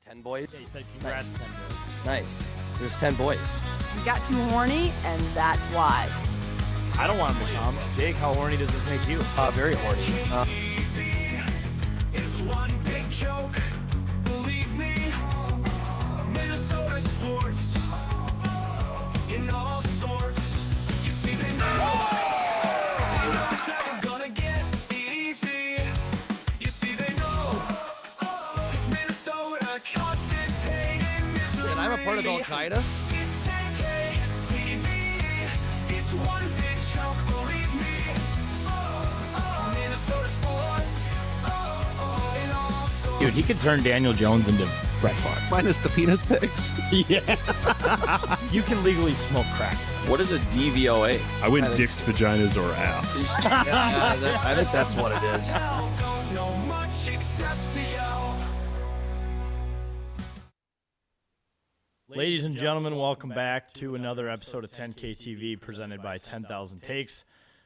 10 boys? Yeah, he said congrats, 10 boys. Nice. There's 10 boys. You got too horny, and that's why. I don't want him to come. Jake, how horny does this make you? Very horny. It's one big joke, believe me. Minnesota sports in all sorts. You see, they know it's never gonna get easy. You see, they know it's Minnesota, constant pain and misery. And I'm a part of Al Qaeda. It's 10K TV. It's one big joke, believe me. Minnesota sports. In all sorts. Dude, he could turn Daniel Jones into Brett Favre. Minus the penis pics. Yeah. You can legally smoke crack. What is a DVOA? I went dicks, vaginas, or ass. I think that's what it is. Don't know much except to yell. Ladies and gentlemen, welcome back to another episode of 10K TV presented by 10,000 Takes.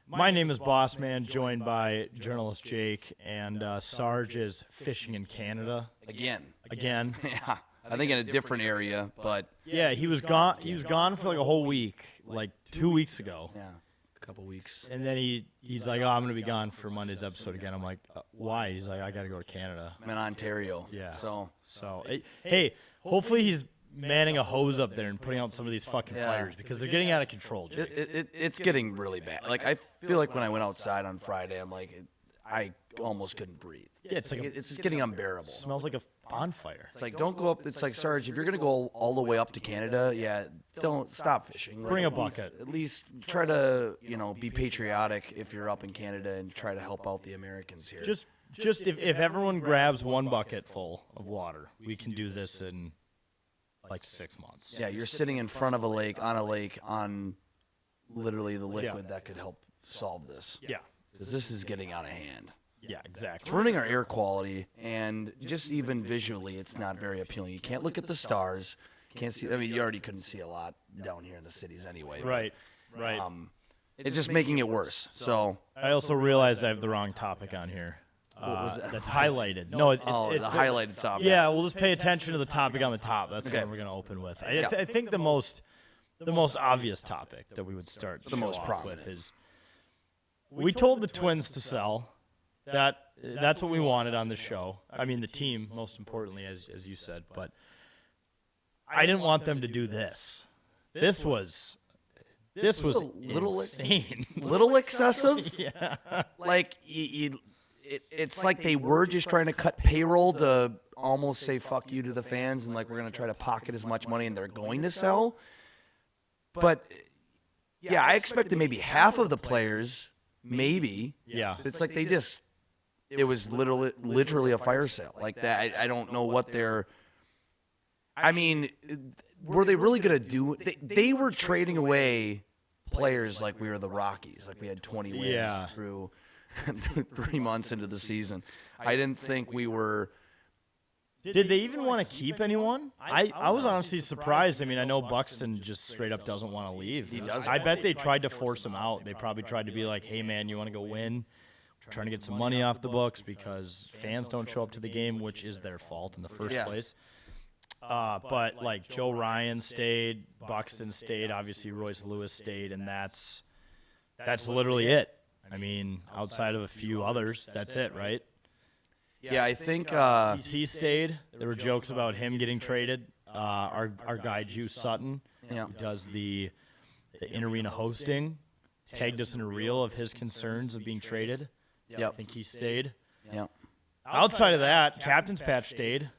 My name is Boss Man, joined by journalist Jake, and Sarge is fishing in Canada Again. again. Yeah. I think in a different area, but Yeah, he was gone. He was gone for like a whole week, like 2 weeks ago, yeah, a couple weeks. and then he's like, "Oh, I'm gonna be gone for Monday's episode again." I'm like, "Why?" He's like, "I gotta go to Canada." I'm in Ontario. Yeah. So So, hey, hopefully he's manning a hose up there and putting out some of these fucking Yeah. fires because they're getting out of control, Jake. it's getting really bad. Like I feel like when I went outside on Friday, I'm like, I almost couldn't breathe. Yeah, it's like It's just getting unbearable. smells like a bonfire. It's like don't go up. It's like Sarge, if you're gonna go all the way up to Canada, yeah, don't stop fishing. Like, Bring a at least- bucket. At least try to be patriotic if you're up in Canada and try to help out the Americans here. Just if everyone grabs one bucket full of water, we can do this in like 6 months. yeah, you're sitting in front of a lake on literally the liquid that could help solve this. Yeah. Because this is getting out of hand. Yeah, exactly. It's ruining our air quality, and just even visually, it's not very appealing. You can't look at the stars. You can't see. I mean, you already couldn't see a lot down here in the cities anyway. but, Right. It's just making it worse. So I also realized I have the wrong topic on here. was that? That's highlighted. No, it's the highlighted topic. Yeah, we'll just pay attention to the topic on the top. That's Okay. what we're gonna open with. I think the most obvious topic that we would start the most off prominent. with is we told the Twins to sell. That's what we wanted on the show. I mean, the team, most importantly, as you said. But I didn't want them to do this. This was a little insane. little excessive. Yeah. Like it's like they were just trying to cut payroll to almost say fuck you to the fans, and like we're gonna try to pocket as much money, and they're going to sell. But yeah, I expected maybe half of the players, maybe. Yeah. It's like they just. It was literally a fire sale like that. I don't know what they're. I mean, were they really gonna do? They were trading away players like we were the Rockies, like we had 20 wins Yeah. through 3 months into the season. I didn't think we were. Did they even want to keep anyone? I was honestly surprised. I mean, I know Buxton just straight up doesn't want to leave. doesn't. I bet they tried to force him out. They probably tried to be like, hey, man, you want to go win? We're trying to get some money off the books because fans don't show up to the game, which is their fault in the first Yeah. place. But, like, Joe Ryan stayed, Buxton stayed, obviously Royce Lewis stayed, and that's literally it. I mean, outside of a few others, that's it, right? Yeah, I think. TC stayed. There were jokes about him getting traded. Our guy, Juice Sutton, Yeah. who does the in-arena hosting, tagged us in a reel of his concerns of being traded. I Yep. think he stayed. Yeah. Outside of that, Captain's Patch stayed.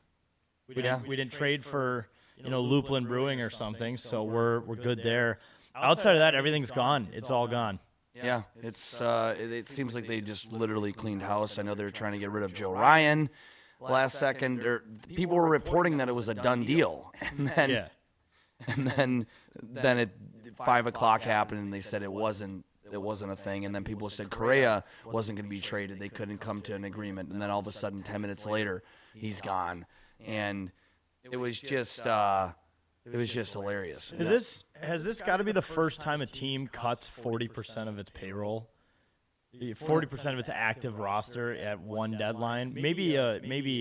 We Yeah. didn't trade for Lupulin Brewing or something, so we're good there. Outside of that, everything's gone. It's all gone. Yeah, it's it seems like they just literally cleaned house. I know they're trying to get rid of Joe Ryan last second. People were reporting that it was a done deal, and then Yeah. and then at 5 o'clock happened, and they said it wasn't a thing. And then people said Correa wasn't going to be traded. They couldn't come to an agreement, and then all of a sudden, 10 minutes later, he's gone, and it was just hilarious. Has this got to be the first time a team cuts 40% of its payroll 40% of its active roster at one deadline. Maybe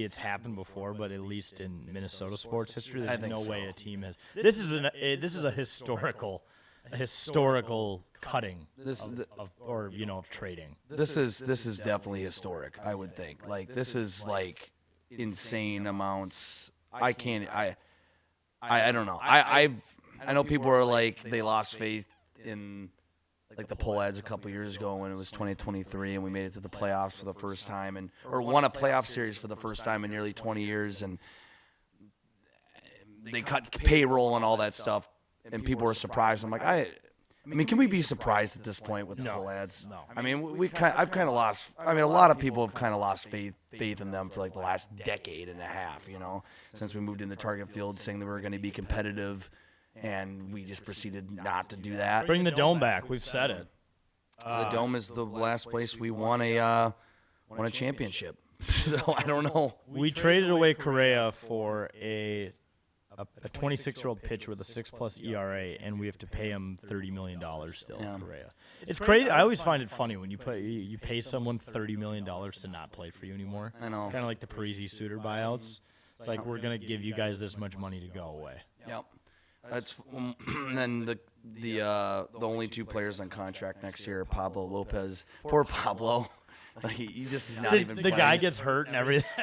it's happened before, but at least in Minnesota sports history, there's think no so. way a team has. This is a historical cutting of trading. This is definitely historic. I would think. Like this is like insane amounts. I don't know. I know people are like they lost faith in like the Poleads a couple years ago when it was 2023 and we made it to the playoffs for the first time or won a playoff series for the first time in nearly 20 years and they cut payroll and all that stuff and people were surprised. I'm like, I mean, can we be surprised at this point with the Poleads? No. I mean, I've kind of lost. I mean, a lot of people have kind of lost faith in them for like the last decade and a half. You know, since we moved into Target Field, saying that we were going to be competitive, and we just proceeded not to do that. Bring the dome back. We've said it. The Dome is the last place we won a championship. So I don't know. We traded away Correa for a 26-year-old pitcher with a 6+ ERA, and we have to pay him $30 million still. Yeah. Correa. It's crazy. I always find it funny when you pay someone $30 million to not play for you anymore. I know. Kind of like the Parisi Suter buyouts. It's like we're gonna give you guys this much money to go away. Yep. That's and then the only two players on contract next year are Pablo Lopez. Poor Pablo. Like, he just is not even The playing. guy gets hurt and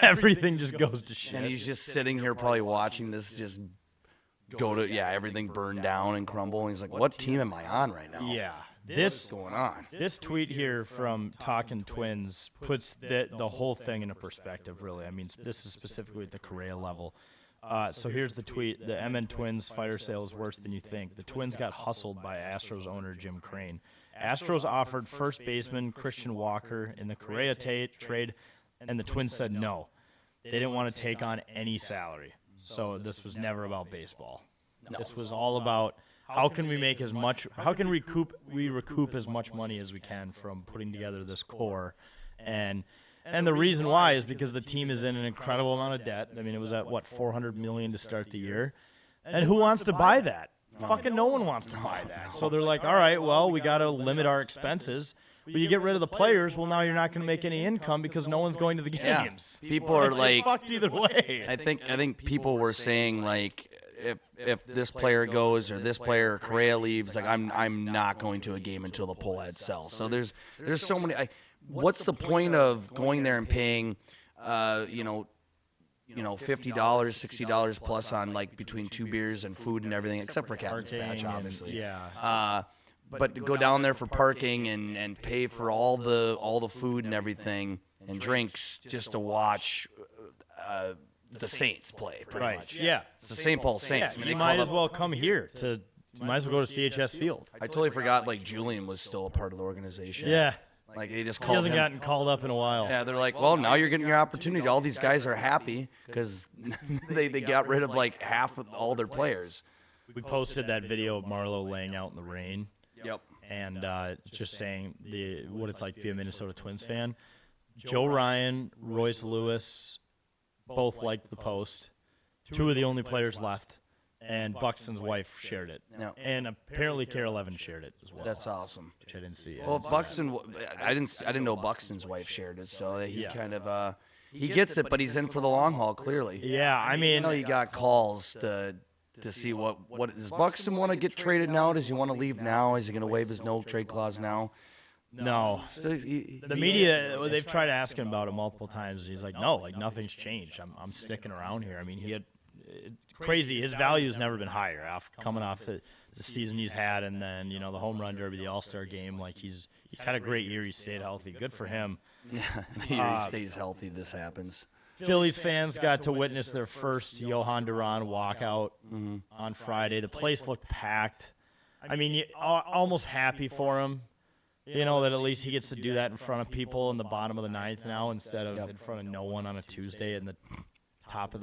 everything just goes to shit. And he's just sitting here probably watching this just everything burn down and crumble. And he's like, what team am I on right now? Yeah. What's going on? This tweet here from Talkin' Twins puts the whole thing into perspective, really. I mean, this is specifically at the Correa level. So here's the tweet. The MN Twins fire sale is worse than you think. The Twins got hustled by Astros owner Jim Crane. Astros offered first baseman Christian Walker in the Correa trade, and the Twins said no. They didn't want to take on any salary. So this was never about baseball. This was all about how can we recoup as much money as we can from putting together this core. And the reason why is because the team is in an incredible amount of debt. I mean, it was at $400 million to start the year. And who wants to buy that? Fucking no one wants to buy that. So they're like, all right, well, we got to limit our expenses. But you get rid of the players, well, now you're not going to make any income because no one's going to the games. Yeah. People are like, fucked either way. I think people were saying like, if this player goes or this player or Correa leaves, like I'm not going to a game until the Poleads sell. So there's so many. What's the point of going there and paying, $50, $60 plus on like between two beers and food and everything, except for Captain's Patch, obviously. Yeah. But to go down there for parking and pay for all the food and everything and drinks just to watch the Saints play, pretty much. Yeah. It's the St. Paul Saints. You might as well come here you might as well go to CHS Field. I totally forgot like Julian was still a part of the organization. Yeah. Like they just He called hasn't him. gotten called up in a while. Yeah, they're like, well, now you're getting your opportunity. All these guys are happy because they got rid of like half of all their players. We posted that video of Marlowe laying out in the rain. Yep. And just saying what it's like to be a Minnesota Twins fan. Joe Ryan, Royce Lewis, both liked the post. Two of the only players left. And Buxton's wife shared it. Yeah. And apparently Carol Evans shared it as well. That's awesome. Which I didn't see. Well, Buxton, I didn't know Buxton's wife shared it, so he Yeah. kind of he gets it, but he's in for the long haul. Clearly. Yeah, I mean, I know you got calls to see what does Buxton want to get traded now? Does he want to leave now? Is he going to waive his no trade clause now? no. So The media, they've tried to ask him about it multiple times. And he's like, no, like nothing's changed. I'm sticking around here. I mean, he had crazy. His value's never been higher. Coming off the season he's had, and then the home run derby, the All-Star game. Like he's had a great year. He stayed healthy. Good for him. he stays healthy. This happens. Phillies fans got to witness their first Johan Duran walkout on Friday. The place looked packed. I mean, almost happy for him. That at least he gets to do that in front of people in the bottom of the ninth now instead of in front of no one on a Tuesday in the top of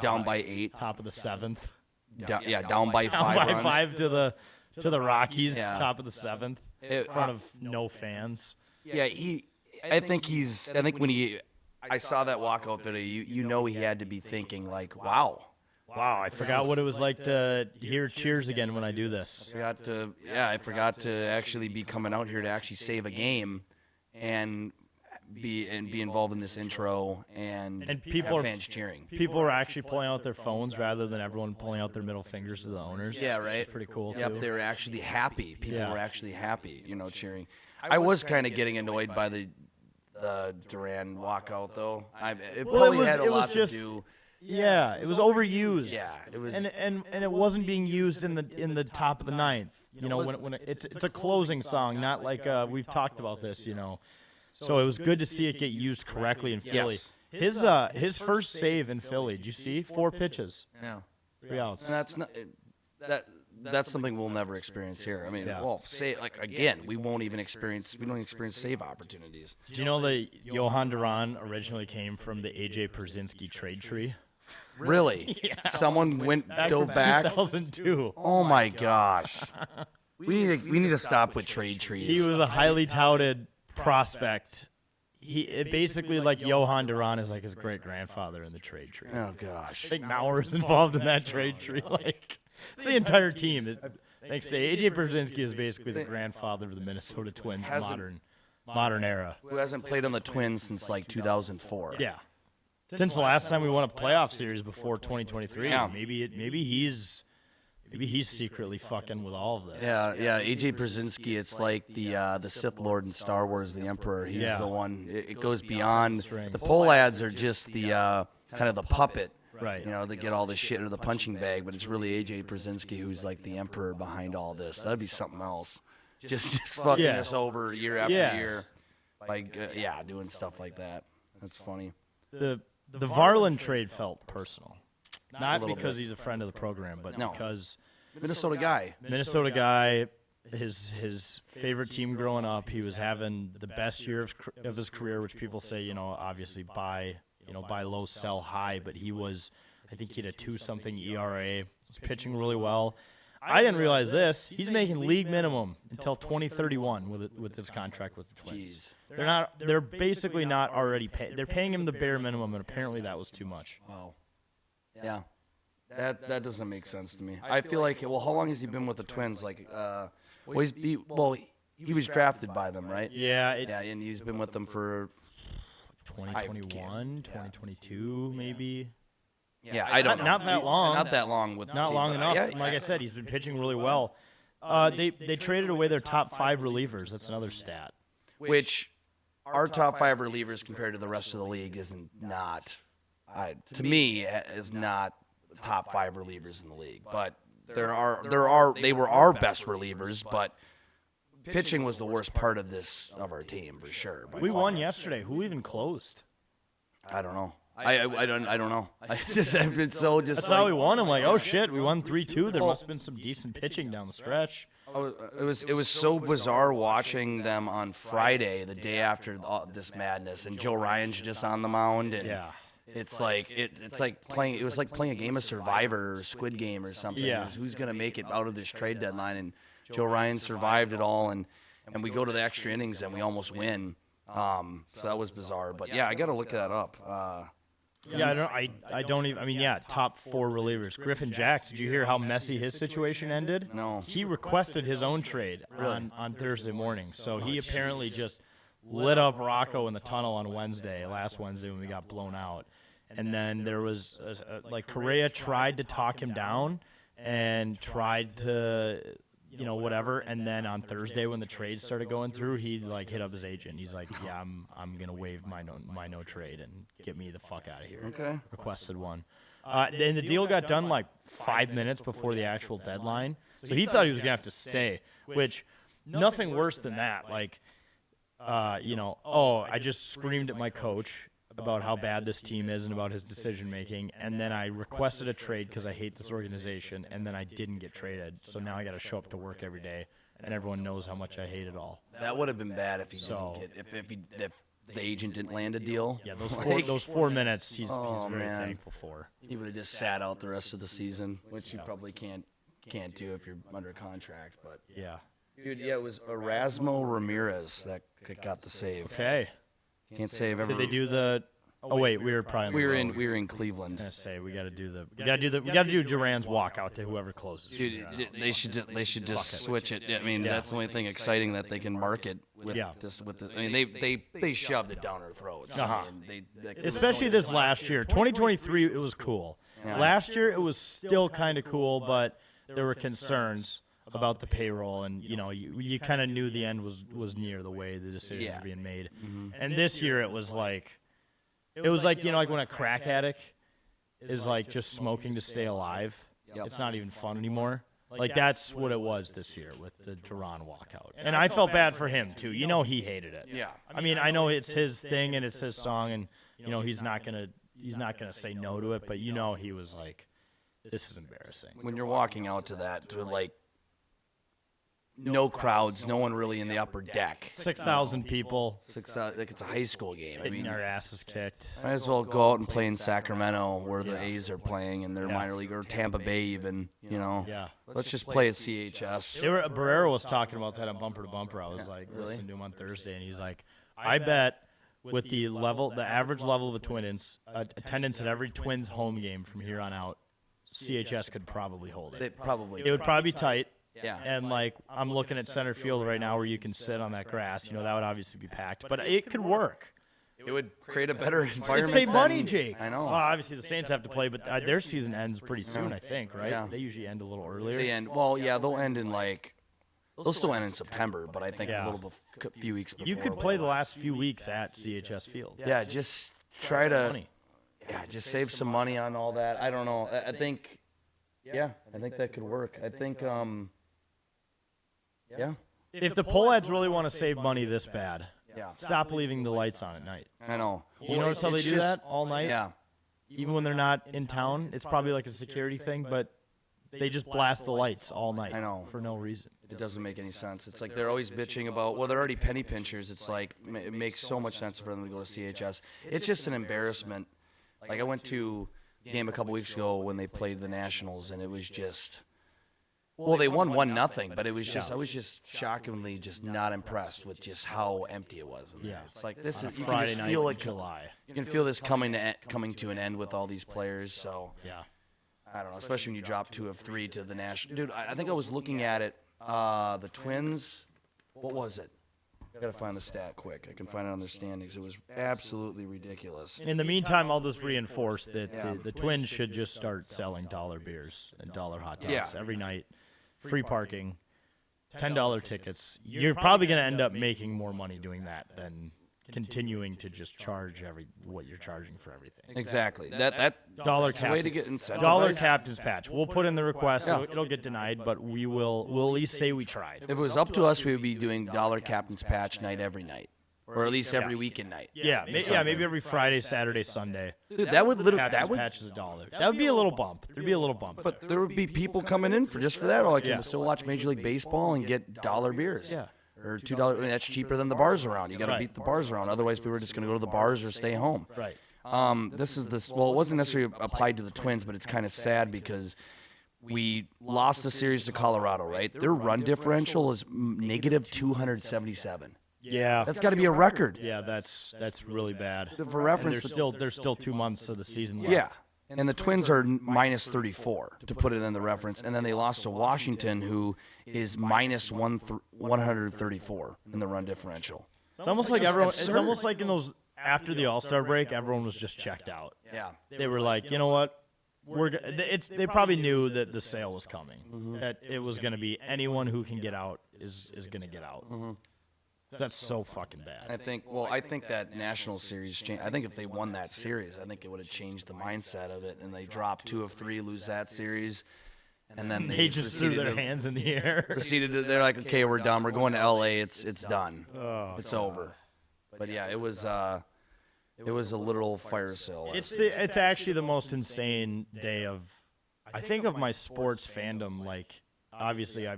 Down by 8. top of the seventh. Down by 5 Down by runs. 5 to the Rockies, Yeah. top of the 7th, in front of no fans. Yeah, I think when I saw that walkout video, he had to be thinking like, wow. Wow, I forgot what it was like to hear cheers again when I do this. I forgot to actually be coming out here to actually save a game, and be involved in this intro and people have are fans cheering. People are actually pulling out their phones rather than everyone pulling out their middle fingers to the owners. Yeah, Which right. is pretty cool Yep, too. they were actually happy. People Yeah. were actually happy, cheering. I was kind of getting annoyed by the Duran walkout, though. It probably had a lot to do. Yeah, it was overused. Yeah, it was. and it wasn't being used in the top of the ninth. When it's a closing song, not like we've talked about this. So it was good to see it get used correctly in Philly. Yes. His first save in Philly. Did you see 4 pitches, Yeah. 3 outs? And that's not that's something we'll never experience here. I mean, Yeah. well, again, we don't experience save opportunities. Do you know that Johan Duran originally came from the AJ Pierzynski trade tree? Really? Someone dove back. 2002. Oh my gosh. We need to stop with trade trees. He was a highly touted prospect. Basically like Johan Duran is like his great grandfather in the trade tree. Oh gosh. I think Mauer's involved in that trade tree. Like, it's the entire team. Thanks to AJ Pierzynski is basically the grandfather of the Minnesota Twins modern era. Who hasn't played on the Twins since like 2004? Yeah. Since the last time we won a playoff series before 2023, Yeah. maybe he's secretly fucking with all of this. Yeah. AJ Pierzynski, it's like the Sith Lord in Star Wars, the Emperor. He's Yeah. the one. It goes beyond. Strings. The Polads are just the kind of the puppet. Right. They get all the shit into the punching bag, but it's really AJ Pierzynski who's like the Emperor behind all this. That'd be something else. Just fucking Yeah. us over year after Yeah. year, like doing stuff like that. That's funny. The Varland trade felt personal. Not little because bit. he's a friend of the program, but No. because Minnesota guy. Minnesota guy, his favorite team growing up, he was having the best year of his career, which people say, obviously buy low, sell high, but I think he had a 2-something ERA, was pitching really well. I didn't realize this. He's making league minimum until 2031 with his contract with the Twins. Jeez. They're basically not already paying. They're paying him the bare minimum, and apparently that was too much. Wow. Yeah. That doesn't make sense to me. I feel like, how long has he been with the Twins? Like, he was drafted by them, right? Yeah, Yeah, and he's been with them for 2021, 2022, maybe. yeah, I don't know. Not that long. Not that long with Not the long team, enough. but And like I said, he's been pitching really well. They traded away their top 5 relievers. That's another stat. which our top 5 relievers compared to the rest of the league is not, to me, is not the top 5 relievers in the league. But they were our best relievers, but pitching was the worst part of our team for sure. by We far. won yesterday. Who even closed? I don't know. I don't know. I just have been so just. That's how we won. I'm like, oh shit, we won 3-2. There must have been some decent pitching down the stretch. It was so bizarre watching them on Friday, the day after this madness, and Joe Ryan's just on the mound, and Yeah. it's like it's like playing. It was like playing a game of Survivor or Squid Game or something. Yeah. It was who's gonna make it out of this trade deadline? And Joe Ryan survived it all, and we go to the extra innings and we almost win. So that was bizarre, but yeah, I got to look that up. Yeah, I don't even. I mean, yeah, top 4 relievers. Griffin Jacks. Did you hear how messy his situation ended? No. He requested his own trade on Thursday morning, so he apparently just lit up Rocco in the tunnel on last Wednesday when we got blown out, and then there was like Correa tried to talk him down and tried to. Whatever. And then on Thursday when the trade started going through, he like hit up his agent. He's like, yeah, I'm gonna waive my no trade and get me the fuck out of here. Okay. Requested one. And the deal got done like 5 minutes before the actual deadline. So he thought he was gonna have to stay, which nothing worse than that. Like, I just screamed at my coach about how bad this team is and about his decision making, and then I requested a trade because I hate this organization, and then I didn't get traded. So now I got to show up to work every day, and everyone knows how much I hate it all. That would have been bad if he didn't get if the agent didn't land a deal. Yeah, those 4 minutes, he's Oh, very man. thankful for. He would have just sat out the rest of the season, which you probably can't do if you're under contract. But Yeah. dude, yeah, it was Erasmo Ramirez that got the save. Okay. Can't save Did every. they do the Oh wait, we were probably on We the were road. we were in Cleveland. I was gonna say we got to do Duran's walkout to whoever closes. Dude, they should just switch it. I mean, Yeah. that's the only thing exciting that they can market with Yeah. this. With the, I mean, they shoved it down our throats. Uh-huh. I mean, Especially this last year, 2023, it was cool. Yeah. Last year it was still kind of cool, but there were concerns about the payroll, and you kind of knew the end was near the way the decisions Yeah. were being made. And this year it was like like when a crack addict is like just smoking to stay alive. Yep. It's not even fun anymore. Like that's what it was this year with the Duran walkout. And I felt bad for him too. He hated it. Yeah. I mean, I know it's his thing and it's his song, and he's not gonna say no to it. But he was like, this is embarrassing. When you're walking out to that, to like no crowds, no one really in the upper deck. 6,000 people Like it's a high school game. I getting mean, our asses kicked. might as well go out and play in Sacramento where the A's are playing in their Yeah. minor league, or Tampa Bay even. Yeah. Let's just play at CHS. Barrera was talking about that on Bumper to Bumper. I was like listening to him on Thursday, and he's like, I bet with the average level of attendance at every Twins home game from here on out, CHS could probably hold it. They probably. It would probably be tight. Yeah. And like I'm looking at center field right now where you can sit on that grass. That would obviously be packed, but it could work. It would create a better It's environment. save money, than- Jake. I know. Well, obviously the Saints have to play, but their season ends pretty soon, I think, right? Yeah. They usually end a little earlier. They end. Well, yeah, they'll end in like. They'll still end in September, but I think Yeah. a little few weeks before. You could play the last few weeks at CHS Field. Yeah, just try to. Money. Yeah, just save some money on all that. I don't know. I think. Yeah, I think that could work. I think. Yeah. If the Pohlads really want to save money this bad, Yeah. stop leaving the lights on at night. I know. You notice how they It's do just- that all night? Yeah. Even when they're not in town, it's probably like a security thing, but they just blast the lights all night. I know. For no reason. It doesn't make any sense. It's like they're always bitching about, well, they're already penny pinchers. It's like, it makes so much sense for them to go to CHS. It's just an embarrassment. Like, I went to a game a couple weeks ago when they played the Nationals, and it was just, well, they won 1-0, but it was just, I was just shockingly just not impressed with just how empty it was. In there. Yeah. It's like, this is, you can Friday just night feel in like, July. you can feel this coming to an end with all these players, so. Yeah. I don't know, especially when you drop 2 of 3 to the National. Dude, I think I was looking at it. The Twins, what was it? I gotta find the stat quick. I can find it on their standings. It was absolutely ridiculous. In the meantime, I'll just reinforce that Yeah. the Twins should just start selling dollar beers and dollar hot dogs Yeah. every night. Free parking, $10 tickets. You're probably going to end up making more money doing that than continuing to just charge what you're charging for everything. Exactly. That Dollar that's the way to captain, get incentivized. dollar captain's patch. We'll put in the request. Yeah. It'll get denied, but we'll at least say we tried. If it was up to us, we would be doing dollar captain's patch night every night, or at least every weekend night. Yeah, maybe every Friday, Saturday, Sunday. Dude, that would literally Captain's patch is $1. That would be a little bump. There'd be a little bump. but there would be people coming in for that. Or I can Yeah. still watch Major League Baseball and get dollar beers. Yeah. Or $2. I mean, that's cheaper than the bars around. You got to Right. beat the bars around. Otherwise, people are just going to go to the bars or stay home. Right. Well, it wasn't necessarily applied to the Twins, but it's kind of sad because we lost the series to Colorado, right? Their run differential is negative 277. Yeah. That's got to be a record. Yeah, that's really bad. For And reference, there's still 2 months of the season left. yeah. And the Twins are minus 34, to put it in the reference. And then they lost to Washington, who is minus 134 in the run differentral. It's almost like everyone. It's absurd. almost like in those after the All-Star break, everyone was just checked out. Yeah. They were like, you know what? They probably knew that the sale was coming. That it was going to be anyone who can get out is going to get out. That's so fucking bad. I think that National Series changed. I think if they won that series, I think it would have changed the mindset of it. And they dropped 2 of 3, lose that series, and then They just threw proceeded their to- hands in the air. Proceeded to, they're like, okay, we're done. We're going to LA. It's done. Oh, It's over. But yeah, it was a literal fire sale. It's actually the most insane day of, I think, of my sports fandom. Like, obviously,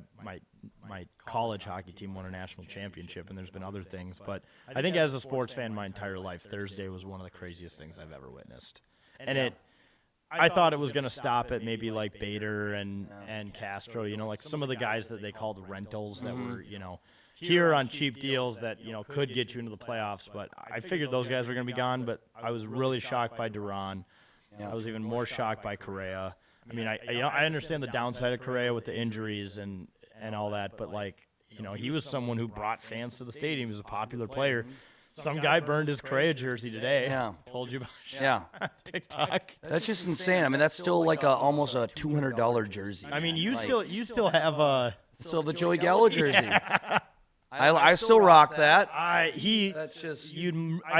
my college hockey team won a national championship, and there's been other things, but I think as a sports fan my entire life, Thursday was one of the craziest things I've ever witnessed. And I thought it was going to stop at maybe like Bader and Castro, like some of the guys that they called rentals that were, here on cheap deals that could get you into the playoffs. But I figured those guys were going to be gone. But I was really shocked by Duran. I was even more shocked by Correa. I mean, I understand the downside of Correa with the injuries and all that, but he was someone who brought fans to the stadium. He was a popular player. Some guy burned his Correa jersey today. Yeah. Told you about TikTok. TikTok. That's just insane. I mean, that's still like almost a $200 jersey. I mean, you still have a still the Joey Gallo jersey. I still rock that. I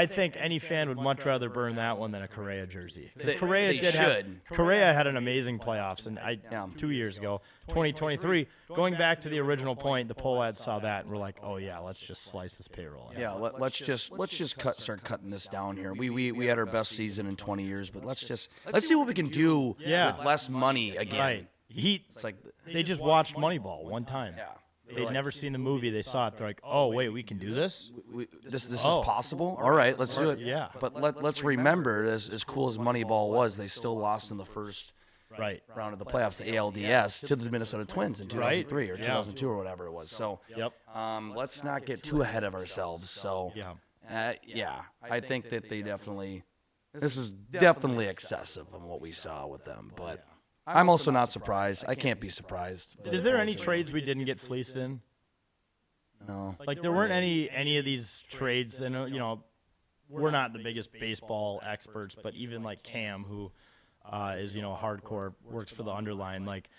think any fan would much rather burn that one than a Correa jersey. Correa had an amazing playoffs, and 2 years ago, 2023. Going back to the original point, the poll ad saw that and we're like, oh yeah, let's just slice this payroll. Yeah, let's just start cutting this down here. We had our best season in 20 years, but let's see what we can do with less money again. Right. It's like they just watched Moneyball one time. Yeah. They'd never seen the movie. They saw it. They're like, "Oh, wait, we can do this. This is possible. All right, let's do it." Yeah. But let's remember, as cool as Moneyball was, they still lost in the first round of the playoffs, the ALDS, to the Minnesota Twins in 2003 or 2002 or whatever it was. So, let's not get too ahead of ourselves. So, I think that this is definitely excessive on what we saw with them, but. I'm also not surprised. I can't be surprised. Is there any trades we didn't get fleeced in? No. Like there weren't any of these trades, and we're not the biggest baseball experts, but even like Cam, who is hardcore, works for the Underline, like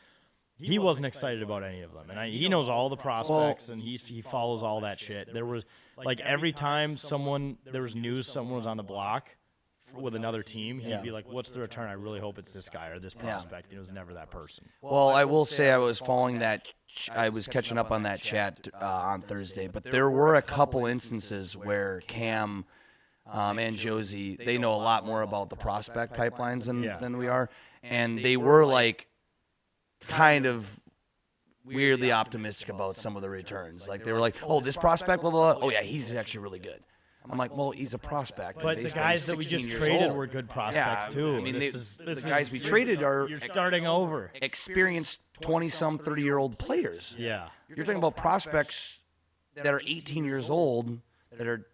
he wasn't excited about any of them, and he knows all the prospects, and he follows all that shit. There was like every time there was news, someone was on the block with another team, he'd be like, "What's the return? I really hope it's this guy or this prospect." And it was never that person. Well, I will say I was following that. I was catching up on that chat on Thursday, but there were a couple instances where Cam and Josie, they know a lot more about the prospect pipelines than we are, and they were like kind of weirdly optimistic about some of the returns. Like they were like, "Oh, this prospect, blah blah blah. Oh yeah, he's actually really good." I'm like, well, he's a prospect. But the guys that we just traded were good prospects too. I mean, the guys we traded are you're starting over. Experienced 20-some, 30-year-old players. Yeah. You're talking about prospects that are 18 years old that are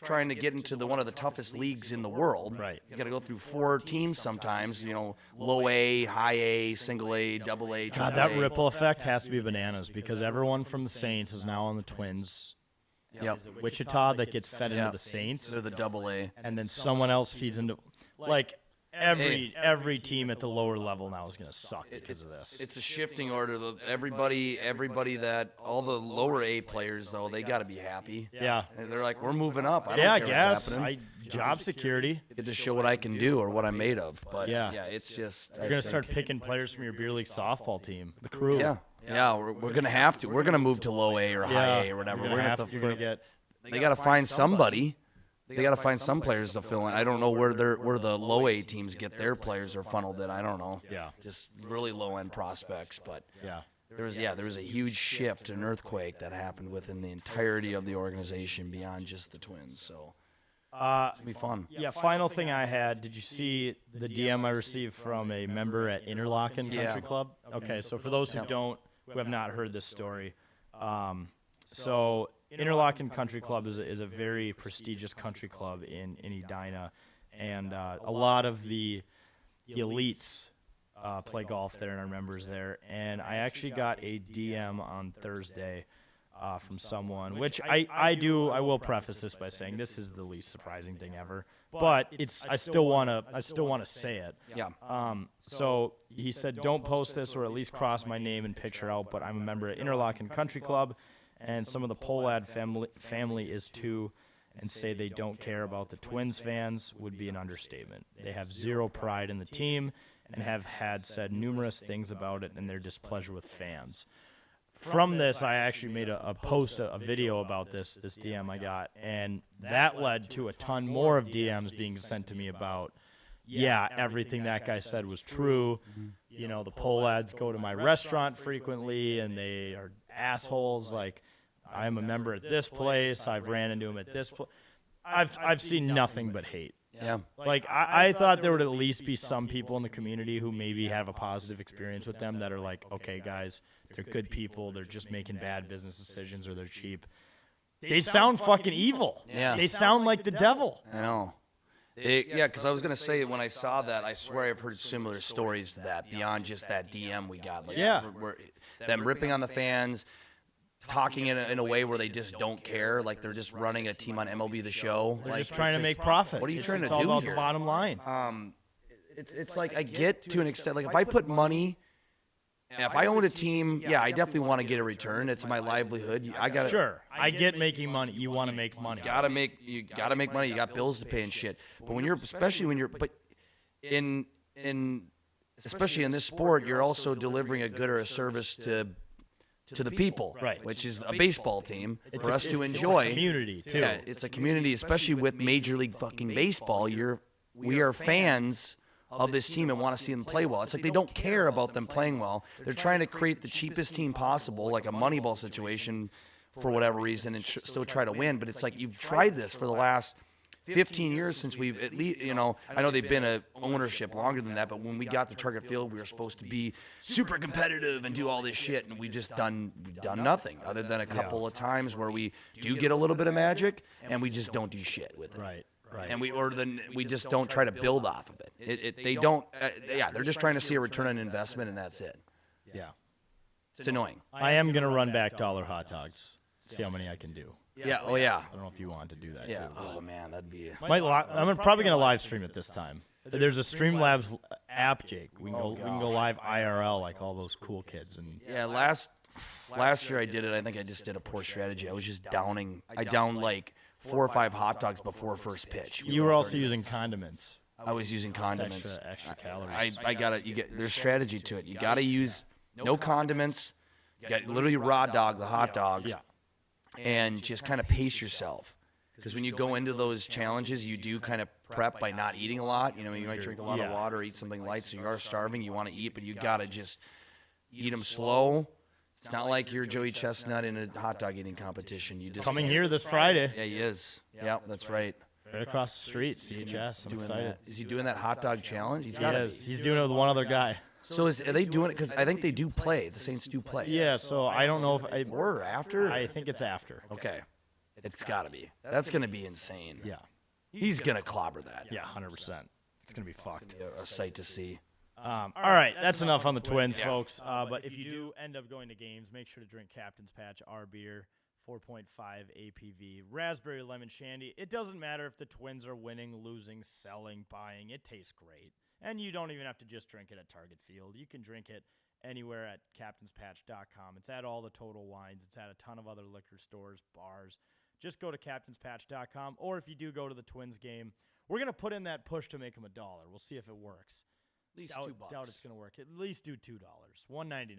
trying to get into one of the toughest leagues in the world. Right. You got to go through 4 teams sometimes. Low A, high A, single A, double A, triple God, that A. ripple effect has to be bananas because everyone from the Saints is now on the Twins. Yep. Wichita that gets fed into the Saints. They're the double A. And then someone else feeds into like every team at the lower level now is going to suck because of this. It's a shifting order. Everybody that all the lower A players though, they got to be happy. Yeah. And they're like, we're moving up. I I don't care what's guess. happening. Job security. Get to show what I can do or what I'm made of. But yeah, it's just you're going to start picking players from your beer league softball team, the crew. Yeah, we're going to have to. We're going to move to low A or high A or whatever. We're going to get. They got to find somebody. They got to find some players to fill in. I don't know where the low A teams get their players or funneled in. I don't know. Yeah. Just really low end prospects, but there was a huge shift, an earthquake that happened within the entirety of the organization beyond just the Twins. So it'll be fun. Yeah. Final thing I had. Did you see the DM I received from a member at Interlaken Country Club? Okay. So for those who have not heard this story, so Interlaken Country Club is a very prestigious country club in Edina, and a lot of the elites play golf there and are members there. And I actually got a DM on Thursday from someone, which I will preface this by saying this is the least surprising thing ever, but I still want to say it. Yeah. So he said, don't post this or at least cross my name and picture out, but I'm a member at Interlaken Country Club. And some of the Polad family is too, and say they don't care about the Twins fans would be an understatement. They have zero pride in the team and have said numerous things about it and their displeasure with fans. From this, I actually made a post, a video about this DM I got, and that led to a ton more of DMs being sent to me about, everything that guy said was true. The Polads go to my restaurant frequently, and they are assholes. Like, I'm a member at this place. I've ran into him at this place. I've seen nothing but hate. Yeah. Like, I thought there would at least be some people in the community who maybe have a positive experience with them that are like, okay, guys, they're good people. They're just making bad business decisions or they're cheap. They sound fucking evil. Yeah. They sound like the devil. I know. Yeah, because I was going to say, when I saw that, I swear I've heard similar stories to that beyond just that DM we got. Like, Yeah. Them ripping on the fans, talking in a way where they just don't care, like they're just running a team on MLB The Show. They're Like, just trying to make profit. What are you trying to It's all do about here? the bottom line. It's like I get to an extent. Like if I put money, if I own a team, yeah, I definitely want to get a return. It's my livelihood. I got Sure, I get making money. You want to make money. you gotta make money. You got bills to pay and shit. But when you're, especially in this sport, you're also delivering a good or a service to the people, Right. Which is a baseball team It's for a- us to it's a enjoy. community, too. Yeah, it's a community, especially with Major League fucking Baseball. We are fans of this team and want to see them play well. It's like they don't care about them playing well. They're trying to create the cheapest team possible, like a Moneyball situation, for whatever reason, and still try to win. But it's like you've tried this for the last 15 years since we've at least, I know they've been a ownership longer than that, but when we got to Target Field, we were supposed to be super competitive and do all this shit, and we've done nothing other than a couple of times where we do get a little bit of magic, and we just don't do shit with it. Right. And we just don't try to build off of it. They don't. They're just trying to see a return on investment, and that's it. Yeah. It's annoying. I am gonna run back dollar hot dogs. See how many I can do. Yeah. Oh yeah. I don't know if you want to do that Yeah. too. Oh man, that'd be. I'm probably gonna live stream it this time. There's a Streamlabs app, Jake. We can go live IRL like all those cool kids. And Yeah. Last year I did it. I think I just did a poor strategy. I was just downing. I downed like 4 or 5 hot dogs before first pitch. you were also using condiments. I was using condiments. Extra calories. There's strategy to it. You gotta use no condiments. You got literally raw dog, the hot dogs. Yeah. And just kind of pace yourself. Because when you go into those challenges, you do kind of prep by not eating a lot. You might drink a lot of water, eat something light, so you are starving. You want to eat, but you got to just eat them slow. It's not like you're Joey Chestnut in a hot dog eating competition. You just Coming here this Friday, Yeah, he is. Yeah, that's right. right across the street, CHS. I'm Doing excited. that. Is he doing that hot dog challenge? He's He got is. He's doing it with one other guy. So are they doing it? Because I think they do play. The Saints do play. Yeah, so I don't know if I. Before or after? I think it's after. Okay. It's got to be. That's going to be insane. Yeah. He's going to clobber that. Yeah, 100%. It's gonna be fucked. A sight to see. All right, that's enough on the Twins, folks. But if you do end up going to games, make sure to drink Captain's Patch, our beer, 4.5 APV, raspberry lemon shandy. It doesn't matter if the Twins are winning, losing, selling, buying. It tastes great. And you don't even have to just drink it at Target Field. You can drink it anywhere at captainspatch.com. It's at all the Total Wines. It's at a ton of other liquor stores, bars. Just go to captainspatch.com. Or if you do go to the Twins game, we're going to put in that push to make them $1. We'll see if it works. At least Doubt, $2. doubt it's going to work. At least do $2. $1.99.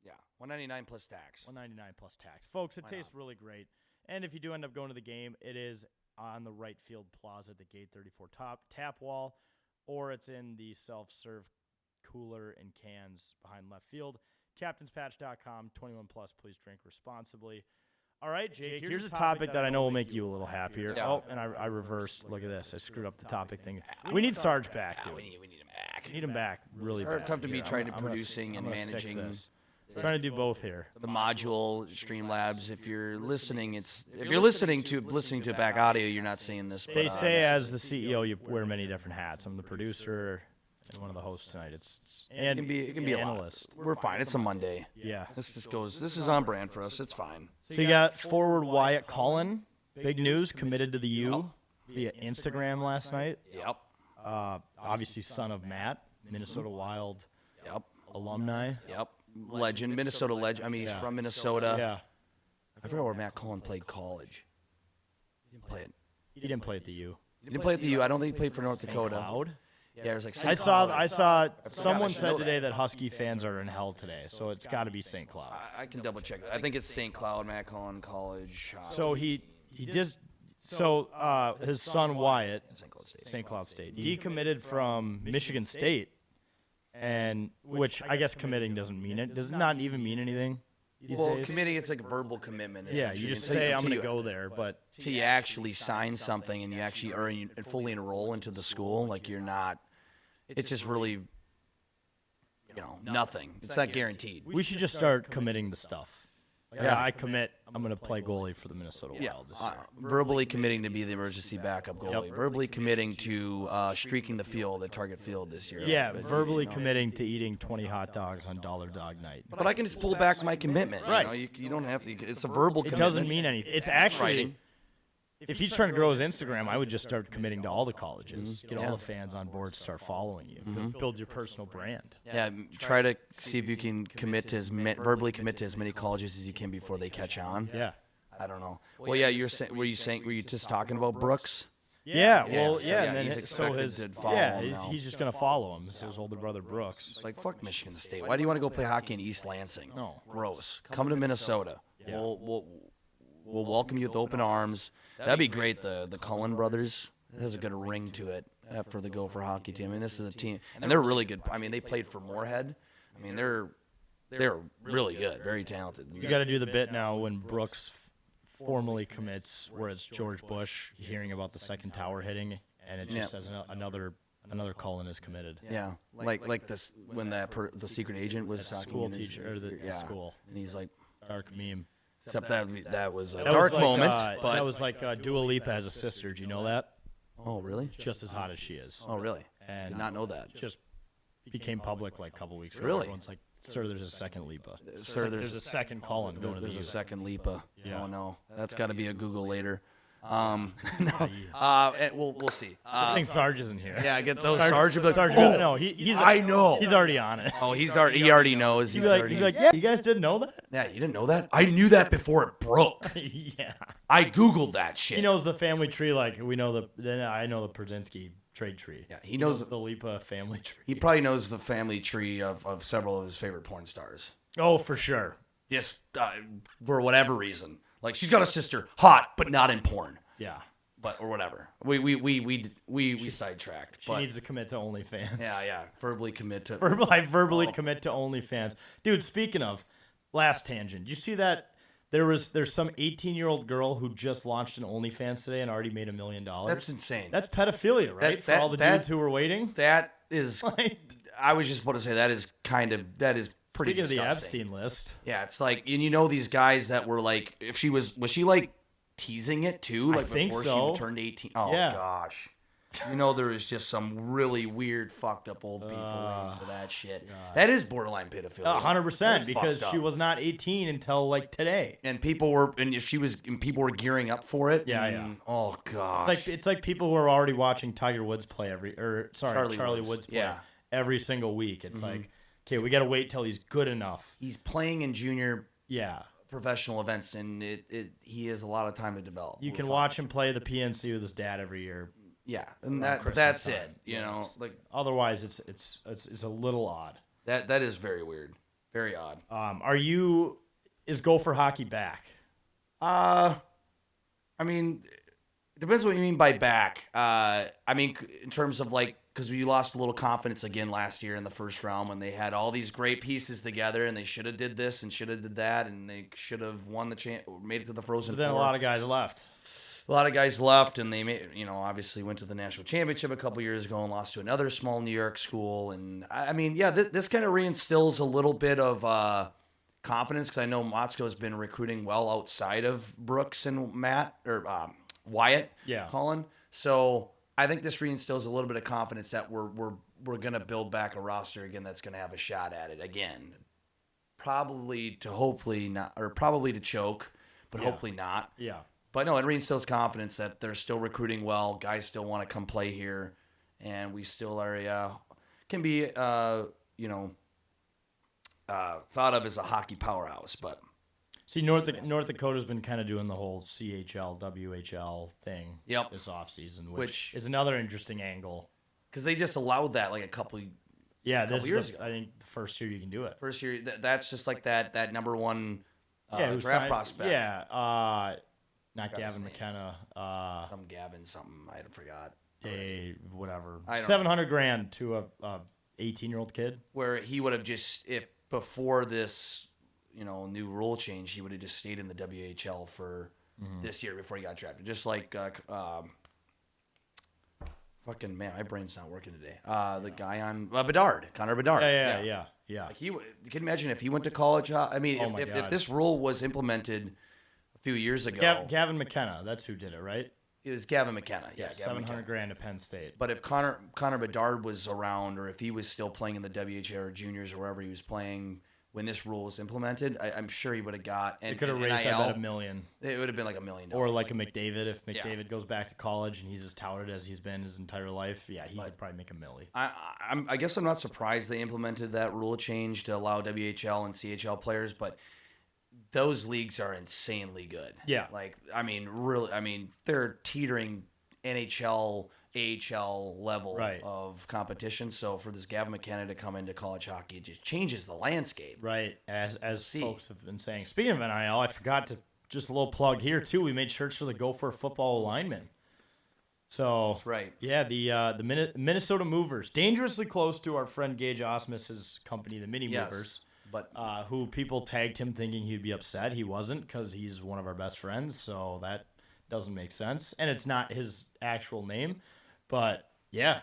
Yeah, $1.99 plus tax. $1.99 plus tax. Folks, it tastes really great. And if you do end up going to the game, it is on the right field plaza at the Gate 34 tap wall, or it's in the self-serve cooler and cans behind left field. CaptainsPatch.com, 21 plus, please drink responsibly. All right, Jake, here's a topic that I know will make you a little happier. Yeah. Oh, and I reversed. Look at this. I screwed up the topic thing. We need Sarge back, dude. We need him back. Need him back really It's bad. tough to be here. trying to I'm gonna producing fi- and I'm gonna fix managing this. Trying to do both here. the module Streamlabs. If you're listening, if you're listening to back audio, you're not seeing this. They but, say as the CEO, you wear many different hats. I'm the producer and one of the hosts tonight. it can be a lot. analyst. We're fine. It's a Monday. Yeah. This is on brand for us. It's fine. So you got forward Wyatt Cullen. Big news, committed to the U via Instagram last night. Yep. Obviously, son of Matt, Minnesota Wild Yep. alumni. Yep. Legend, Minnesota legend. I mean, he's from Minnesota. Yeah. I forgot where Matt Cullen played college. He didn't play it. He didn't play at the U. He didn't play at the U. I don't think he played for North St. Dakota. Cloud. Yeah, there's like I saw someone I should said know today that Husky fans are in hell today, so it's got to be St. Cloud. I can double check that. I think it's St. Cloud, Matt Cullen College. So he just so his son Wyatt, St. Cloud State. St. Cloud State, decommitted from Michigan State, and which I guess committing doesn't mean it does not even mean anything. these Well, days? committing, it's like a verbal commitment. Yeah, you essentially, just until say I'm until going to you- go there, but Till you actually sign something and you actually fully enroll into the school, like you're not. It's just really, nothing. It's not guaranteed. we should just start committing the stuff. Yeah, I commit. I'm going to play goalie for the Minnesota Wild this year. Verbally committing to be the emergency backup goalie. Verbally committing to streaking the field at Target Field this year. Yeah, But, verbally committing to eating 20 hot dogs on Dollar Dog Night. But I can just pull back my commitment. Right. You don't have to. It's a verbal It commitment. doesn't mean anything. It's actually, Writing. if he's trying to grow his Instagram, I would just start committing to all the colleges. Get all the fans on board, start following you. Build your personal brand. Yeah, try to see if you can verbally commit to as many colleges as you can before they catch on. Yeah. I don't know. Well, yeah, were you just talking about Brooks? Yeah, so, yeah, and then he's so expected his to follow him now. he's just gonna follow him. It's his older brother Brooks. It's like, fuck Michigan State. Why do you want to go play hockey in East Lansing? No. Gross. Come to Minnesota. Yeah. We'll welcome you with open arms. That'd be great. The Cullen brothers. It has a good ring to it for the Gopher hockey team. I mean, this is a team, and they're really good. I mean, they played for Moorhead. I mean, they're really good, very talented. You got to do the bit now when Brooks formally commits, where it's George Bush hearing about the second tower hitting, and it just says another Cullen is committed. Yeah, like this when the secret agent was talking School in his- teacher or the school. and he's like, Dark meme. except that was a That dark was like, moment. But that was like Dua Lipa has a sister. Do you know that? oh really? Just as hot as she is. Oh really? And Did not know that. Just became public like a couple weeks ago. Really? Everyone's like, sir, there's a second Lipa. Sir, There's a second Cullen going to the There's a U. second Lipa. Yeah. Oh no, that's got to be a Google later. No. Yeah. And we'll see. I think Sarge isn't here. Yeah, get those Sarge, Sarge. Sarge, Oh, no, he's I know. He's already on it. Oh, he already knows. He'd He's be already. like, yeah, you guys didn't know that? Yeah, you didn't know that? I knew that before it broke. Yeah. I googled that shit. He knows the family tree like we know then I know the Brzezinski trade tree. Yeah, he knows the Lipa family tree. He probably knows the family tree of several of his favorite porn stars. Oh, for sure. Just for whatever reason. Like she's got a sister, hot but not in porn, Yeah. but or whatever. We sidetracked. She needs to commit to OnlyFans. Yeah. Verbally commit to. I verbally commit to OnlyFans. Dude, speaking of, last tangent. Did you see that there's some 18-year-old girl who just launched an OnlyFans today and already made $1 million? That's insane. That's pedophilia, right? For all the dudes who were waiting? That is. Like, I was just about to say that is pretty speaking of the disgusting. Epstein list. Yeah, it's like, and these guys that were like, if she was she like teasing it too, like think before so. she turned 18? Oh Yeah. gosh, there is just some really weird, fucked up old people waiting for that shit. That is borderline pedophilia. 100%, That's because fucked she up. was not 18 until like today. And people were gearing up for it. Yeah, and, oh gosh, It's like people who are already watching Tiger Woods play Charlie Woods. Woods play Yeah. every single week. It's like, okay, we got to wait till he's good enough. he's playing in junior Yeah. professional events, and he has a lot of time to develop. You We're can fine. watch him play the PNC with his dad every year. Yeah, and Christmas that's time. it. Like Otherwise, it's a little odd. that is very weird, very odd. Is Gopher hockey back? I mean, it depends what you mean by back. I mean, in terms of like, because we lost a little confidence again last year in the first round when they had all these great pieces together and they should have did this and should have did that and they should have won made it to the Frozen But then a Four. lot of guys left. A lot of guys left, and they obviously went to the national championship a couple years ago and lost to another small New York school. And I mean, yeah, this kind of reinstills a little bit of confidence because I know Motzko has been recruiting well outside of Brooks and Wyatt, Colin. So I think this reinstills a little bit of confidence that we're gonna build back a roster again that's gonna have a shot at it again. Probably to choke, but hopefully not. Yeah. But no, it reinstills confidence that they're still recruiting well. Guys still want to come play here, and we still are can be thought of as a hockey powerhouse. But See, North Dakota's been kind of doing the whole CHL, WHL thing this offseason, which is another interesting angle. Because they just allowed that like a couple this years is ago. I think the first year you can do it. first year. That's just like that number one who draft signed- prospect. Yeah, not Forgot his Gavin name. McKenna. Some Gavin something I forgot. Dave, whatever. I don't $700,000 to a 18-year-old kid. Where he would have just if before this, new rule change, he would have just stayed in the WHL for this year before he got drafted. Just like fucking man, my brain's not working today. The guy on Bedard, Connor Bedard. Yeah. Like you can imagine if he went to college. I mean, Oh my if God. this rule was implemented a few years ago, Gavin McKenna, that's who did it, right? it was Gavin McKenna. Yeah, Gavin McKenna. $700,000 to Penn State. But if Connor Bedard was around, or if he was still playing in the WHL or juniors or wherever he was playing when this rule was implemented, I'm sure he would have got. And It could have raised NIL, I bet $1 million. It would have been like $1 million. Or like a McDavid. If McDavid goes back to college and he's as touted as he's been his entire life, he could probably make $1 million. I guess I'm not surprised they implemented that rule change to allow WHL and CHL players, but those leagues are insanely good. Yeah. They're teetering NHL, AHL level Right. of competition. So for this Gavin McKenna to come into college hockey, it just changes the landscape. Right, as folks have been saying. Speaking of NIL, I forgot to just a little plug here too. We made shirts for the Gopher football linemen. So That's right. Yeah, the Minnesota Movers, dangerously close to our friend Gage Osmus's company, the Mini Yes, Movers. but Who people tagged him thinking he'd be upset. He wasn't, because he's one of our best friends, so that doesn't make sense. And it's not his actual name. But, yeah,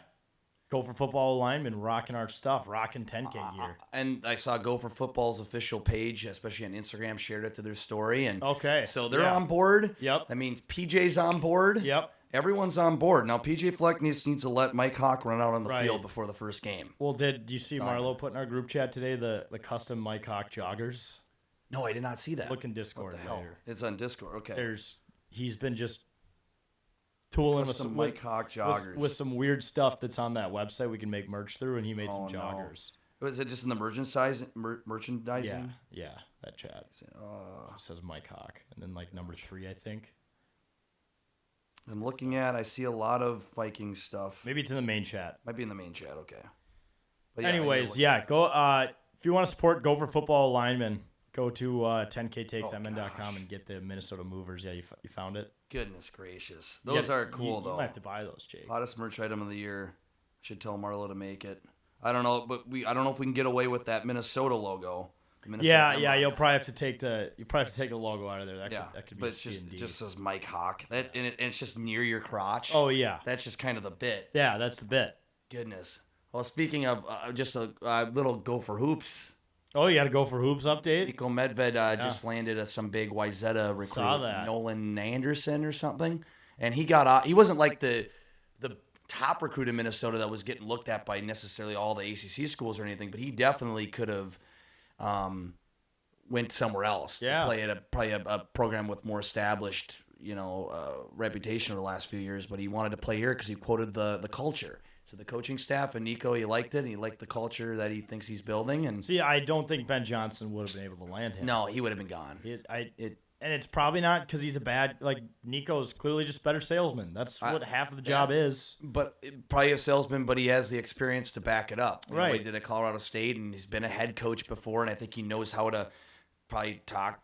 Gopher football linemen rocking our stuff, rocking 10K gear. and I saw Gopher Football's official page, especially on Instagram, shared it to their story. And Okay, so they're yeah. on board. Yep. That means PJ's on board. Yep. Everyone's on board. Now, PJ Fleck needs to let Mike Hawk run out on the Right. field before the first game. Do you see Marlo put in our group chat today the custom Mike Hawk joggers? No, I did not see that. Look in Discord What the hell? later. It's on Discord. Okay. He's been just tooling with Some some Mike Hawk joggers. with some weird stuff that's on that website we can make merch through, and he made some Oh, no. joggers. Was it just in the merchandising? Yeah, that chat. It says Mike Hawk, and then like number 3, I think. I'm looking at. I see a lot of Viking stuff. Maybe it's in the main chat. Might be in the main chat. Okay. But Anyways, go. If you want to support Gopher football linemen, go to 10ktakesmn.com and get the Minnesota Movers. Yeah, you found it. Goodness gracious, those are cool You though. might have to buy those, Jake. Hottest merch item of the year. Should tell Marlo to make it. I don't know, but I don't know if we can get away with that Minnesota logo. The Minnesota Yeah. emblem. You'll probably have to take the logo out of there. That could be but a it's just C&D. it just says Mike Hawk. And it's just near your crotch. Oh yeah, That's just kind of the bit. yeah. That's the bit. Goodness. Well, speaking of just a little Gopher hoops, Oh, you got to go for hoops update. Nico Medved just landed some big Wyzetta recruit, Saw that. Nolan Anderson or something, and he got he wasn't like the top recruit in Minnesota that was getting looked at by necessarily all the ACC schools or anything, but he definitely could have went somewhere else Yeah. to play at probably a program with more established reputation over the last few years, but he wanted to play here because he quoted the culture. So the coaching staff and Nico, he liked it, and he liked the culture that he thinks he's building. And See, I don't think Ben Johnson would have been able to land him. no, he would have been gone. And it's probably not because he's a bad, Nico's clearly just a better salesman. That's what half of the job is. But probably a salesman, but he has the experience to back it up. You know, Right. he did at Colorado State, and he's been a head coach before, and I think he knows how to probably talk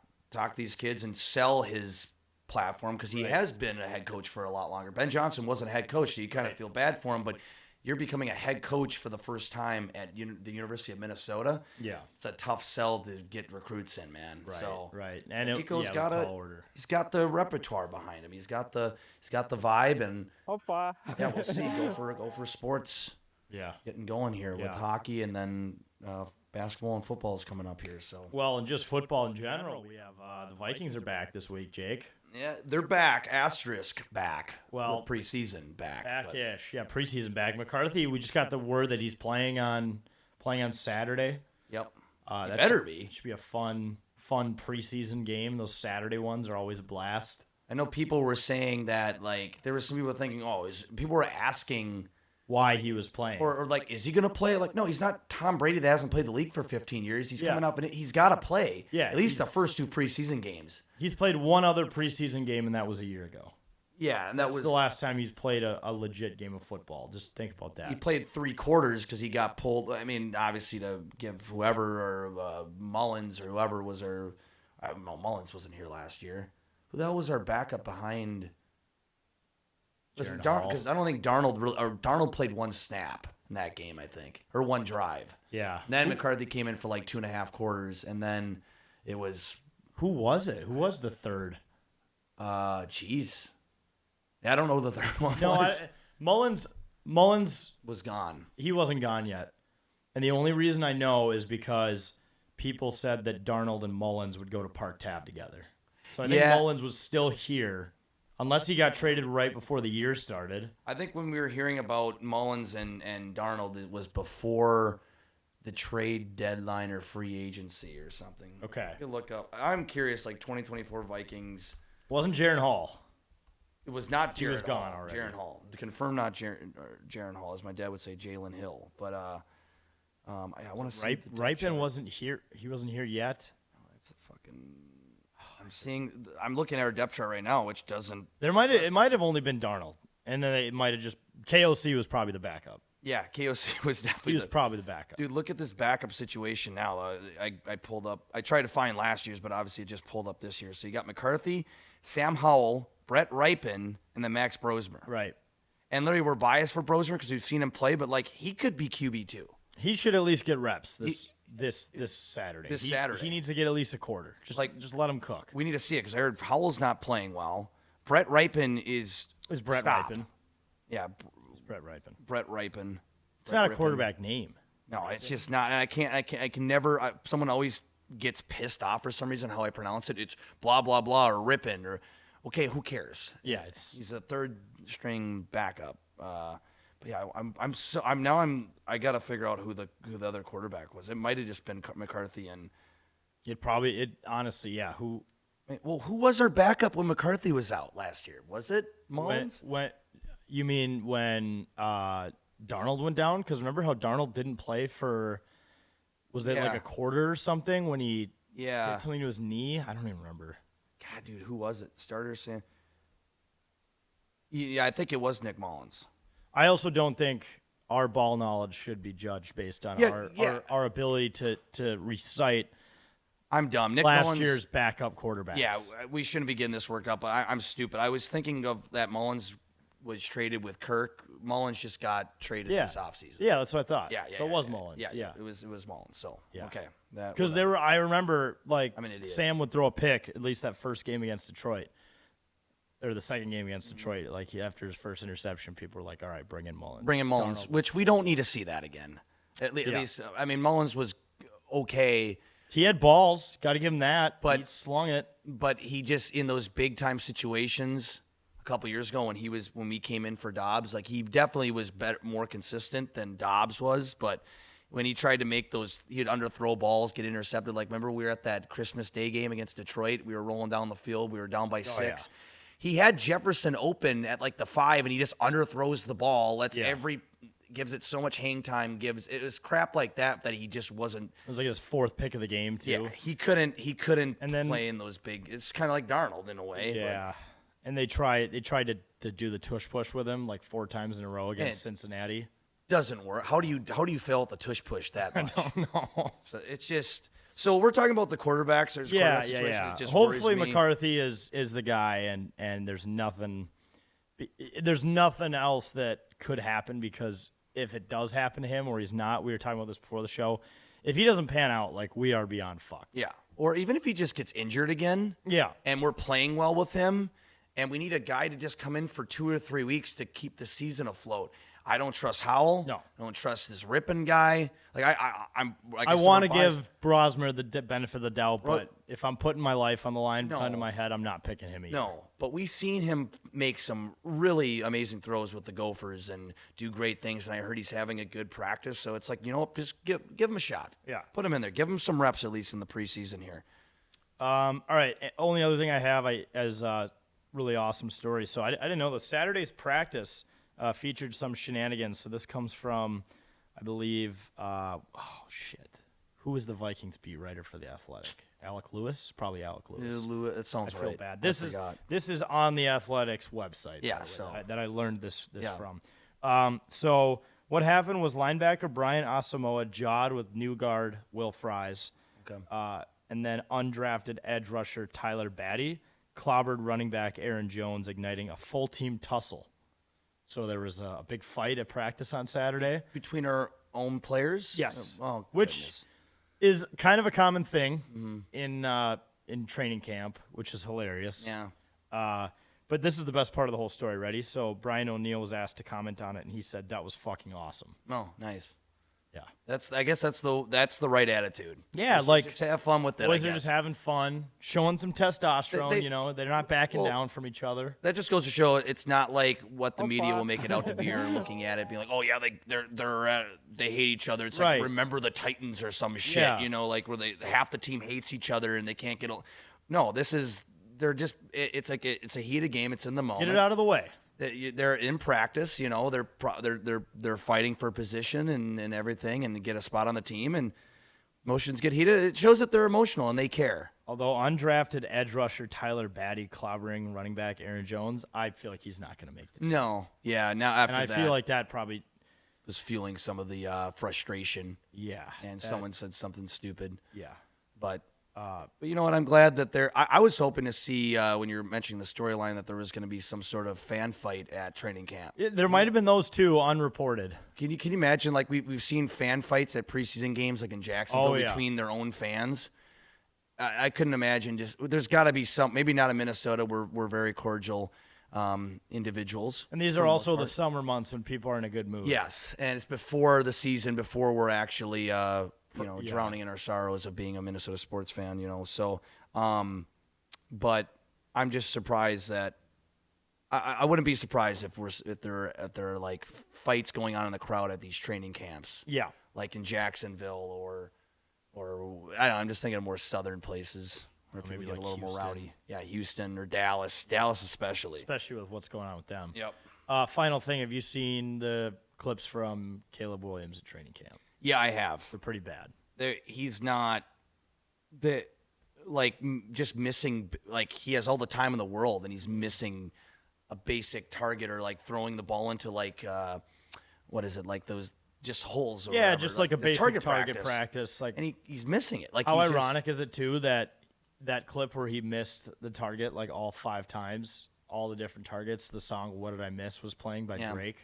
these kids and sell his platform because he has been a head coach for a lot longer. Ben Johnson wasn't a head coach, so you kind of feel bad for him, but you're becoming a head coach for the first time at the University of Minnesota. Yeah. It's a tough sell to get recruits in, man. Right. So Right. And Nico's it was got a tall order. he's got the repertoire behind him. He's got the vibe, and yeah, we'll see. Go for sports. Yeah. Getting going here with Yeah. hockey, and then basketball and football is coming up here. So Well, and just football in general, we have the Vikings are back this week, Jake. yeah, they're back. Asterisk back. Well, preseason back. but- Back-ish. Yeah, preseason back. McCarthy, we just got the word that he's playing on Saturday. Yep. That better should, be. Should be a fun preseason game. Those Saturday ones are always a blast. I know people were saying that there were some people thinking, people were asking. Why he was playing. Or is he going to play? No, he's not Tom Brady that hasn't played the league for 15 years. He's Yeah. coming up, and he's got to play. Yeah, at least the he's- first 2 preseason games. He's played one other preseason game, and that was a year ago. Yeah, and that That's was the last time he's played a legit game of football. Just think about that. he played 3 quarters because he got pulled. I mean, obviously to give whoever or Mullins or whoever was our. I don't know, Mullins wasn't here last year. Who the hell was our backup behind? Jaron Hall. Because I don't think Darnold played 1 snap in that game. I think, or 1 drive. Yeah. And then McCarthy came in for 2.5 quarters, and then It was, Who was it? Who was the third? jeez. I don't know who the third one No, was. Mullins, Was gone. he wasn't gone yet. And the only reason I know is because people said that Darnold and Mullins would go to Park Tap together. So I think Yeah. Mullins was still here, unless he got traded right before the year started. I think when we were hearing about Mullins and Darnold, it was before the trade deadline or free agency or something. Okay. You look up. I'm curious, like 2024 Vikings. Wasn't Jaron Hall. It was not Jaron He was Hall. gone already. Jaron Hall. To confirm, not Jaron Hall, as my dad would say, Jalen Hill. But I want to see. the depth Ripon chart. wasn't here. He wasn't here yet. It's a fucking. I'm looking at our depth chart right now, which doesn't. It might have only been Darnold, and then it might have just KOC was probably the backup. Yeah, KOC was definitely. He was probably the backup. Dude, look at this backup situation now. I pulled up. I tried to find last year's, but obviously it just pulled up this year. So you got McCarthy, Sam Howell, Brett Ripon, and then Max Brosmer. Right. And literally, we're biased for Brosmer because we've seen him play, but like he could be QB too. He should at least get reps this Saturday. This He- Saturday. He needs to get at least a quarter. Just let him cook. We need to see it because I heard Howell's not playing well. Brett Ripon is. Is Brett stop. Ripon? Yeah, It's Brett Ripon. Brett Ripon. It's not a quarterback name. No, it's just not. And I can never. Someone always gets pissed off for some reason how I pronounce it. It's blah blah blah or Ripon or. Okay, who cares? Yeah, it's He's a third string backup. But yeah, I got to figure out who the other quarterback was. It might have just been McCarthy and. honestly, yeah. Who Well, who was our backup when McCarthy was out last year? Was it Mullins? when you mean when Darnold went down? Because remember how Darnold didn't play for was it like Yeah. a quarter or something when he Yeah. did something to his knee? I don't even remember. God, dude, who was it? Starter Sam. Yeah, I think it was Nick Mullins. I also don't think our ball knowledge should be judged based on Yeah. our ability to recite I'm dumb. Nick last Mullins, year's backup quarterbacks. Yeah, we shouldn't be getting this worked up, but I'm stupid. I was thinking of that Mullins was traded with Kirk. Mullins just got traded Yeah. this offseason. Yeah, that's what I thought. Yeah, So it was Mullins. Yeah. It was Mullins. So Yeah. okay, that Because whatever. I remember like I'm an idiot. Sam would throw a pick at least that first game against Detroit, or the second game against Detroit. Like after his first interception, people were like, "All right, bring in Mullins." bring in Mullins, Darnold. which we don't need to see that again. At Yeah. least, I mean, Mullins was okay. He had balls. Got to give him that. But- he slung it. But he just in those big time situations a couple years ago when we came in for Dobbs, like he definitely was better, more consistent than Dobbs was. But when he tried to make those, he'd underthrow balls, get intercepted. Like remember we were at that Christmas Day game against Detroit. We were rolling down the field. We were down by 6. yeah. He had Jefferson open at like the 5, and he just underthrows the ball. Gives it so much hang time. It was crap like that he just wasn't. It was like his fourth pick of the game too. Yeah, he couldn't And then- play in those big. It's kind of like Darnold in a way. but- Yeah. And they tried to do the tush push with him like 4 times in a row against And- Cincinnati. doesn't work. How do you fail at the tush push that much? No. So it's just. So we're talking about the quarterbacks. There's quarterback situations. It just Hopefully worries me. McCarthy is the guy, and there's nothing else that could happen, because if it does happen to him or he's not, we were talking about this before the show. If he doesn't pan out, like we are beyond fucked. Yeah. Or even if he just gets injured again. Yeah. And we're playing well with him, and we need a guy to just come in for 2 or 3 weeks to keep the season afloat. I don't trust Howell. No. I don't trust this Ripon guy. Like I'm. Like I said, want to we're biased. give Brosmer the benefit of the doubt, Bro- but if I'm putting my life on the line, No. gun to my head, I'm not picking him either. No, but we've seen him make some really amazing throws with the Gophers and do great things. And I heard he's having a good practice. So it's like, you know what, just give him a shot. Yeah. Put him in there. Give him some reps at least in the preseason here. All right. Only other thing I have as really awesome story. So I didn't know the Saturday's practice featured some shenanigans. So this comes from, I believe, who was the Vikings beat writer for The Athletic? Alec Lewis? Probably Alec Lewis. It sounds I feel right. bad. I This is on the Athletics website. Yeah, by the way, so- that I learned this Yeah. from. So what happened was linebacker Brian Asamoah jawed with new guard Will Fries. Okay. And then undrafted edge rusher Tyler Batty clobbered running back Aaron Jones, igniting a full team tussle. So there was a big fight at practice on Saturday. Between our own players? Yes. Oh, Which goodness. is kind of a common thing in training camp, which is hilarious. Yeah. But this is the best part of the whole story. Ready? So Brian O'Neill was asked to comment on it, and he said that was fucking awesome. Oh, nice. Yeah. I guess that's the right attitude. Yeah, Just- like just have fun with it. boys I are guess. just having fun, showing some testosterone. They- They're not backing well, down from each other. That just goes to show it's not like what the media will make it out to be, or looking at it being like, oh yeah, they hate each other. It's like Right. remember the Titans or some shit, Yeah. like where half the team hates each other and they can't get. No, they're just. It's like it's a heated game. It's in the moment. Get it out of the way. They're in practice, they're fighting for position and everything, and to get a spot on the team, and emotions get heated. It shows that they're emotional and they care. Although undrafted edge rusher Tyler Batty clobbering running back Aaron Jones, I feel like he's not going to make the team. No, yeah. Now after And I that, feel like that probably, was fueling some of the frustration, yeah. and someone said something stupid. Yeah. But you know what? I'm glad that I was hoping to see when you were mentioning the storyline that there was going to be some sort of fan fight at training camp. There might have been those two unreported. Can you imagine, like we've seen fan fights at preseason games, like in Jacksonville, Oh, yeah. between their own fans? I couldn't imagine. There's got to be some. Maybe not in Minnesota. We're very cordial individuals. And these are also the summer months when people are in a good mood. Yes, and it's before the season, before we're actually drowning in our sorrows of being a Minnesota sports fan. So, but I'm just surprised that I wouldn't be surprised if there are like fights going on in the crowd at these training camps. Yeah. Like in Jacksonville or I don't know, I'm just thinking of more southern places where people maybe get like a little more Houston. rowdy. Yeah, Houston or Dallas especially. Especially with what's going on with them. Yep. Final thing, have you seen the clips from Caleb Williams at training camp? Yeah, I have. They're pretty bad. He's not just missing, like he has all the time in the world and he's missing a basic target, or like throwing the ball into like what is it, like those just holes or Yeah, whatever, just like a this basic target practice. Like, and he's missing it. Like how he's just- ironic is it too that clip where he missed the target like all 5 times, all the different targets, the song "What Did I Miss" was playing by Yeah. Drake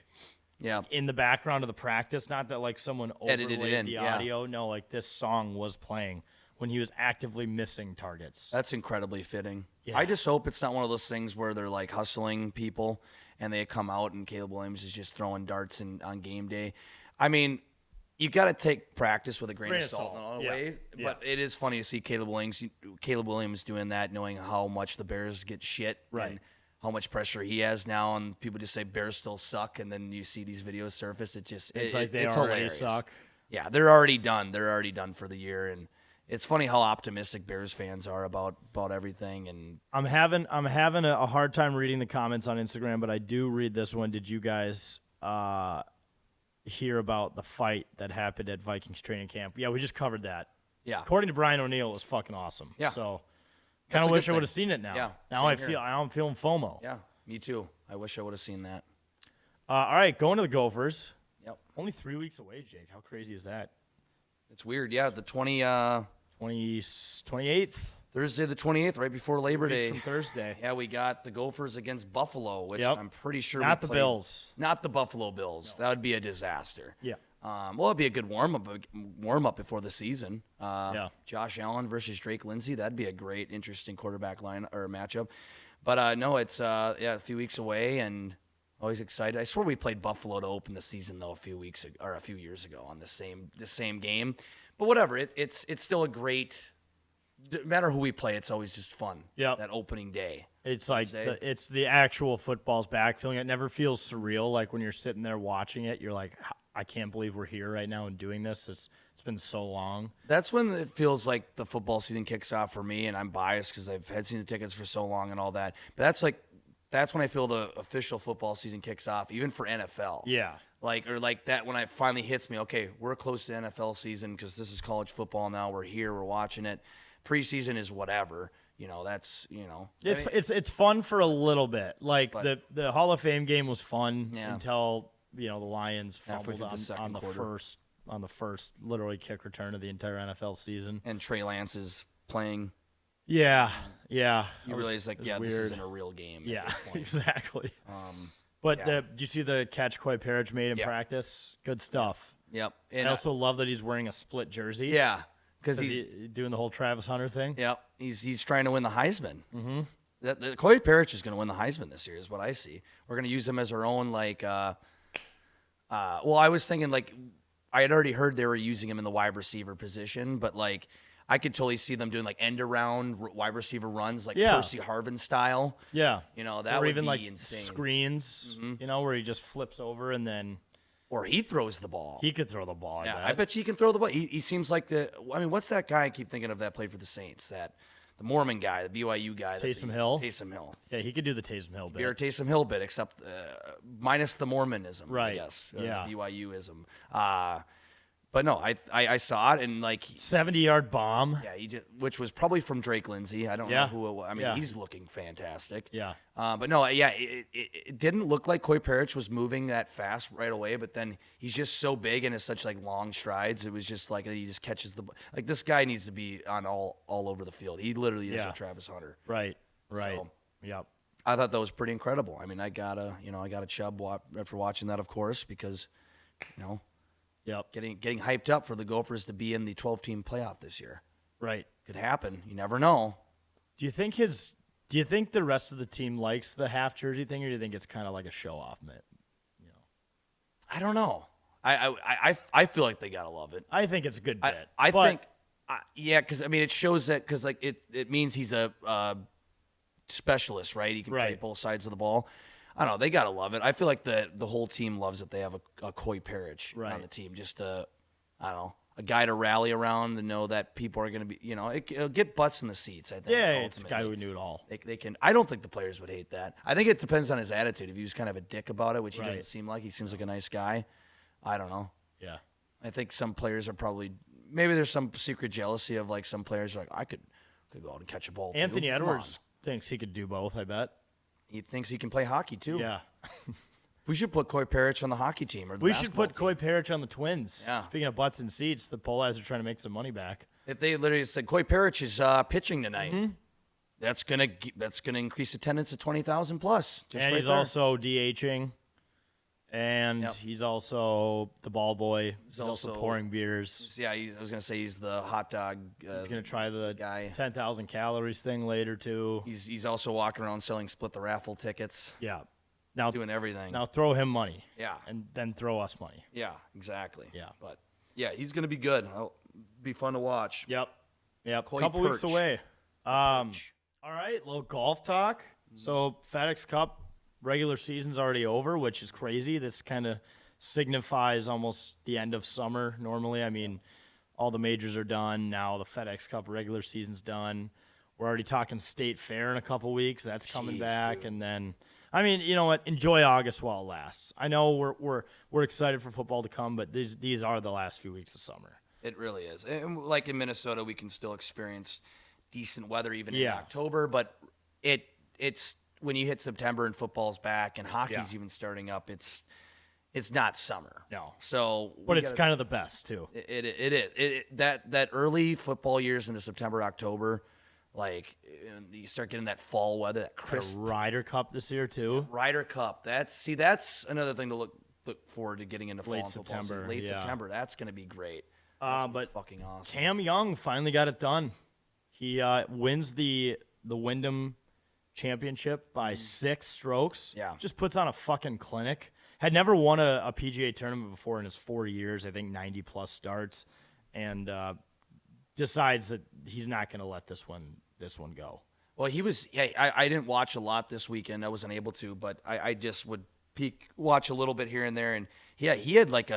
Yeah, in the background of the practice. Not that like someone Edited it overlaid in, the yeah. audio. No, like this song was playing when he was actively missing targets. that's incredibly fitting. Yeah. I just hope it's not one of those things where they're like hustling people and they come out and Caleb Williams is just throwing darts on game day. I mean, you got to take practice with a grain of salt in a yeah. way, but it is funny to see Caleb Williams doing that, knowing how much the Bears get shit, Right. and how much pressure he has now, and people just say Bears still suck, and then you see these videos surface. It's like they it's already hilarious. suck. Yeah, they're already done. They're already done for the year, and it's funny how optimistic Bears fans are about everything. And I'm having a hard time reading the comments on Instagram, but I do read this one. Did you guys hear about the fight that happened at Vikings training camp? Yeah, we just covered that. yeah, According to Brian O'Neill, it was fucking awesome. Yeah. So That's kind a of good wish I thing. would have seen it now. Yeah, Now same here. I'm feeling FOMO. yeah, me too. I wish I would have seen that. All right, going to the Gophers. Yep, Only 3 weeks away, Jake. How crazy is that? it's weird. Yeah, the 28th. Thursday the 28th, right before Labor Week Day. from Thursday. Yeah, we got the Gophers against Buffalo, which Yep. I'm pretty sure Not we the played- Bills. Not the Buffalo Bills. That would be a disaster. Yeah. Well, it'd be a good warm up before the season. Yeah. Josh Allen versus Drake Lindsey. That'd be a great, interesting quarterback line or matchup. But no, it's a few weeks away, and always excited. I swear we played Buffalo to open the season though a few years ago on the same game. But whatever, it's still a great. No matter who we play, it's always just fun. Yep. That opening day. It's like Thursday. it's the actual football's back feeling. It never feels surreal. Like when you're sitting there watching it, you're like, I can't believe we're here right now and doing this. It's been so long. That's when it feels like the football season kicks off for me, and I'm biased because I've had season tickets for so long and all that. But that's when I feel the official football season kicks off, even for NFL. Yeah. Like that when it finally hits me. Okay, we're close to NFL season because this is college football now. We're here. We're watching it. Preseason is whatever. That's It's fun for a little bit. Like But- the Hall of Fame game was fun Yeah. until the Lions Halfway fumbled through the on second the quarter. first literally kick return of the entire NFL season. and Trey Lance is playing. Yeah. You It was- realize it was this weird. isn't a real game. at Yeah, this point. exactly. But yeah. did you see the catch Koi Parrish made in Yeah. practice? Good stuff. Yep. I And also love that he's wearing a split jersey. yeah, because he's doing the whole Travis Hunter thing. Yep, he's trying to win the Heisman. Mm-hmm. That Corey Parrish is going to win the Heisman this year, is what I see. We're going to use him as our own well, I was thinking like I had already heard they were using him in the wide receiver position, but like I could totally see them doing like end around wide receiver runs, like Percy Harvin style. Yeah, That or would even be like insane. Screens, where he just flips over and then Or he throws the ball. he could throw the ball. Yeah, I bet you he can throw the ball. He seems like what's that guy I keep thinking of that played for the Saints? The Mormon guy, the BYU guy. Taysom Hill? Taysom Hill. Yeah, he could do the Taysom Hill bit. You're a Taysom Hill bit, except minus the Mormonism, Right. I guess. Yeah. The BYUism. But no, I saw it, and like 70-yard bomb. yeah, which was probably from Drake Lindsay. I don't know Yeah. who it was. I mean, Yeah. he's looking fantastic. Yeah. But no, yeah, it didn't look like Coy Parrish was moving that fast right away. But then he's just so big and has such like long strides. It was just like he just catches like this guy needs to be on all over the field. He literally is Yeah. a Travis Hunter. Right. So- Yep. I thought that was pretty incredible. I mean, I got a chub after watching that, of course, because Yep. getting hyped up for the Gophers to be in the 12-team playoff this year. Right. Could happen. You never know. Do you think the rest of the team likes the half jersey thing, or do you think it's kind of like a show off, Mitt? I don't know. I feel like they gotta love it. I think it's a good bit. I but think, yeah, because I mean, it shows that because like it means he's a specialist, right? He can play Right. both sides of the ball. I don't know. They gotta love it. I feel like the whole team loves that they have a Coy Parrish on Right. the team. Just I don't know, a guy to rally around and know that people are gonna be, it'll get butts in the seats. I think. yeah, it's a guy ultimately. who knew it all. They can. I don't think the players would hate that. I think it depends on his attitude. If he was kind of a dick about it, which he Right. doesn't seem like. He seems like a nice guy. I don't know. Yeah. I think some players are probably maybe there's some secret jealousy of like some players are like I could go out and catch a ball. too. Anthony Come Edwards thinks he could do both, I bet. on. He thinks he can play hockey too. Yeah. We should put Coy Parrish on the hockey team or the We should basketball put team. Coy Parrish on the Twins. Yeah. Speaking of butts and seats, the Polaz are trying to make some money back. If they literally said Coy Parrish is pitching tonight, Mm-hmm. that's gonna increase attendance to 20,000 plus. Just And right he's there. also DHing. And Yep. he's also the ball boy. He's also also- pouring beers. Yeah, I was gonna say he's the hot dog. He's going to try the guy. 10,000 calories thing later, too. He's also walking around selling split the raffle tickets, Yeah. Now, doing everything. now throw him money. Yeah. And then throw us money. Yeah, exactly. Yeah. But yeah, he's gonna be good. It'll be fun to watch. Yep. Coy Couple weeks Perch. away. All right, little golf talk. So FedEx Cup regular season's already over, which is crazy. This kind of signifies almost the end of summer normally. I mean, all the majors are done. Now the FedEx Cup regular season's done. We're already talking State Fair in a couple weeks. That's coming Jeez, back. dude. And then, I mean, you know what? Enjoy August while it lasts. I know we're excited for football to come, but these are the last few weeks of summer. It really is. And like in Minnesota, we can still experience decent weather even in Yeah. October, but it's when you hit September and football's back and hockey's even starting up, it's not summer. No. So But it's kind of the best, too. it is that early football years into September, October, like you start getting that fall weather, that crisp Ryder Cup this year, too. Ryder Cup. That's another thing to look forward to getting into fall Late and football season. September, Late yeah. September. That's going to be great. That's gonna be But fucking awesome. Cam Young finally got it done. He wins the Wyndham Championship by 6 strokes. Yeah. Just puts on a fucking clinic. Had never won a PGA tournament before in his 4 years, I think 90-plus starts, and decides that he's not going to let this one go. Well, he was. Yeah, I didn't watch a lot this weekend. I wasn't able to, but I just would watch a little bit here and there. And yeah, he had like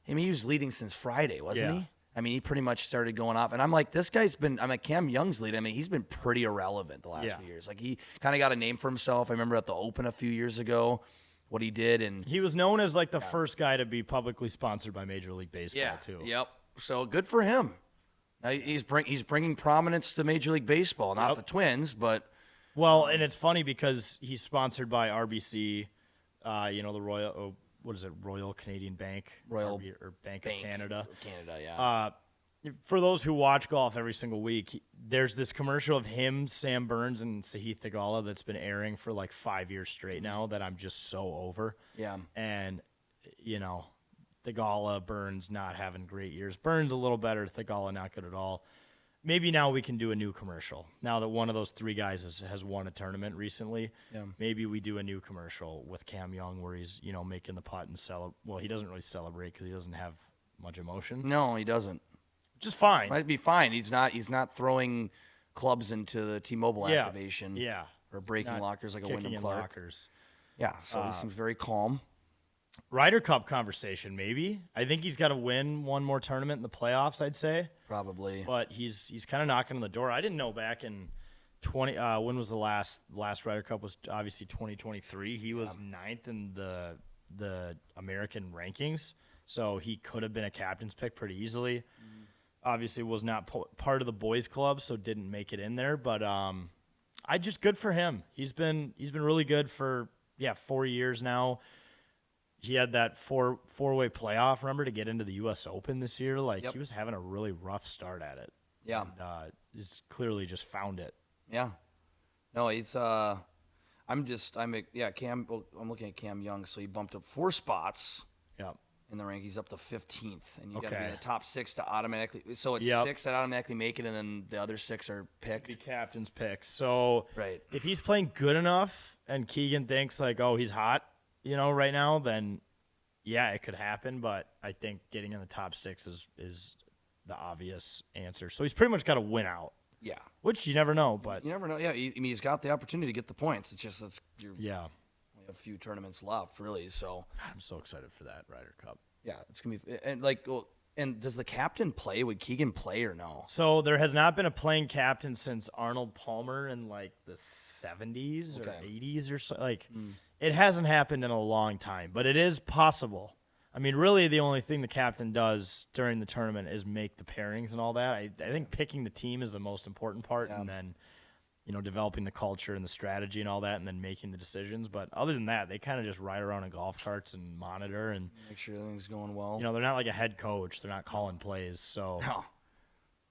he was leading since Friday, wasn't Yeah. he? I mean, he pretty much started going off. And I'm like, this guy's been. I'm like Cam Young's lead. I mean, he's been pretty irrelevant the last Yeah. few years. Like he kind of got a name for himself. I remember at the Open a few years ago, what he did, and He was known as like the first guy to be publicly sponsored by Major League Baseball, yeah, too. yep. So good for him. Now he's bringing prominence to Major League Baseball, not Yep. the Twins, but. Well, and it's funny because he's sponsored by RBC, the Royal, what is it, Royal Canadian Bank, Royal or Bank of Canada. Canada, yeah. For those who watch golf every single week, there's this commercial of him, Sam Burns, and Sahith Theegala that's been airing for like 5 years straight now that I'm just so over. Yeah. And, Thigala, Burns not having great years. Burns a little better, Thigala not good at all. Maybe now we can do a new commercial. Now that one of those three guys has won a tournament recently, maybe we do a new commercial with Cam Young where he's, making the putt and well, he doesn't really celebrate because he doesn't have much emotion. No, he doesn't. Which is fine. Might be fine. He's not throwing clubs into the T-Mobile Yeah. activation. Yeah. Or breaking Not lockers like a kicking Wyndham in Clark. lockers. Yeah, so he seems very calm. Ryder Cup conversation, maybe. I think he's got to win one more tournament in the playoffs, I'd say. Probably. But he's kind of knocking on the door. I didn't know back in when was the last Ryder Cup was obviously 2023. He was ninth in the American rankings, so he could have been a captain's pick pretty easily. Obviously was not part of the boys club, so didn't make it in there, but I just good for him. He's been really good for 4 years now. He had that four-way playoff, remember, to get into the U.S. Open this year. He was having a really rough start at it. Yeah. And, he's clearly just found it. Yeah. No, he's Cam. Well, I'm looking at Cam Young, so he bumped up 4 spots Yeah. in the rank. He's up to 15th, and you got to be Okay. in the top 6 to automatically. So it's Yep. 6 that automatically make it, and then the other 6 are picked. The captain's pick. So Right. if he's playing good enough and Keegan thinks he's hot, right now, then yeah, it could happen. But I think getting in the top 6 is the obvious answer. So he's pretty much got to win out, Yeah. which you never know. But You never know. Yeah, he's got the opportunity to get the points. It's just yeah, only a few tournaments left, really. So I'm so excited for that Ryder Cup. yeah, it's gonna be and does the captain play? Would Keegan play or no? So there has not been a playing captain since Arnold Palmer in the 70s or Okay. 80s or so. It hasn't happened in a long time, but it is possible. I mean, really, the only thing the captain does during the tournament is make the pairings and all that. I think picking the team is the most important part, and then developing the culture and the strategy and all that, and then making the decisions. But other than that, they kind of just ride around in golf carts and monitor, and Make sure everything's going well. they're not like a head coach. They're not calling plays. So No.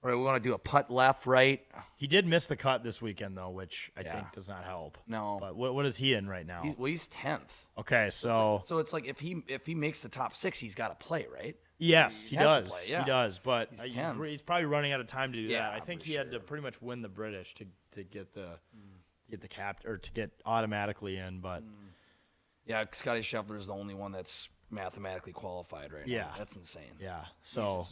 All right, we want to do a putt left, right. he did miss the cut this weekend though, which I Yeah. think does not help. No. But what is he in right now? He's 10th. Okay, so So it's like if he makes the top 6, he's got to play, right? yes, he He'd have to does. play, yeah. He does, but He's he's, 10th. he's probably running out of time to do Yeah, that. I think for he had to sure. pretty much win the British to get the cap or to get automatically in. But Yeah, Scotty Scheffler is the only one that's mathematically qualified right Yeah. now. That's insane. yeah, so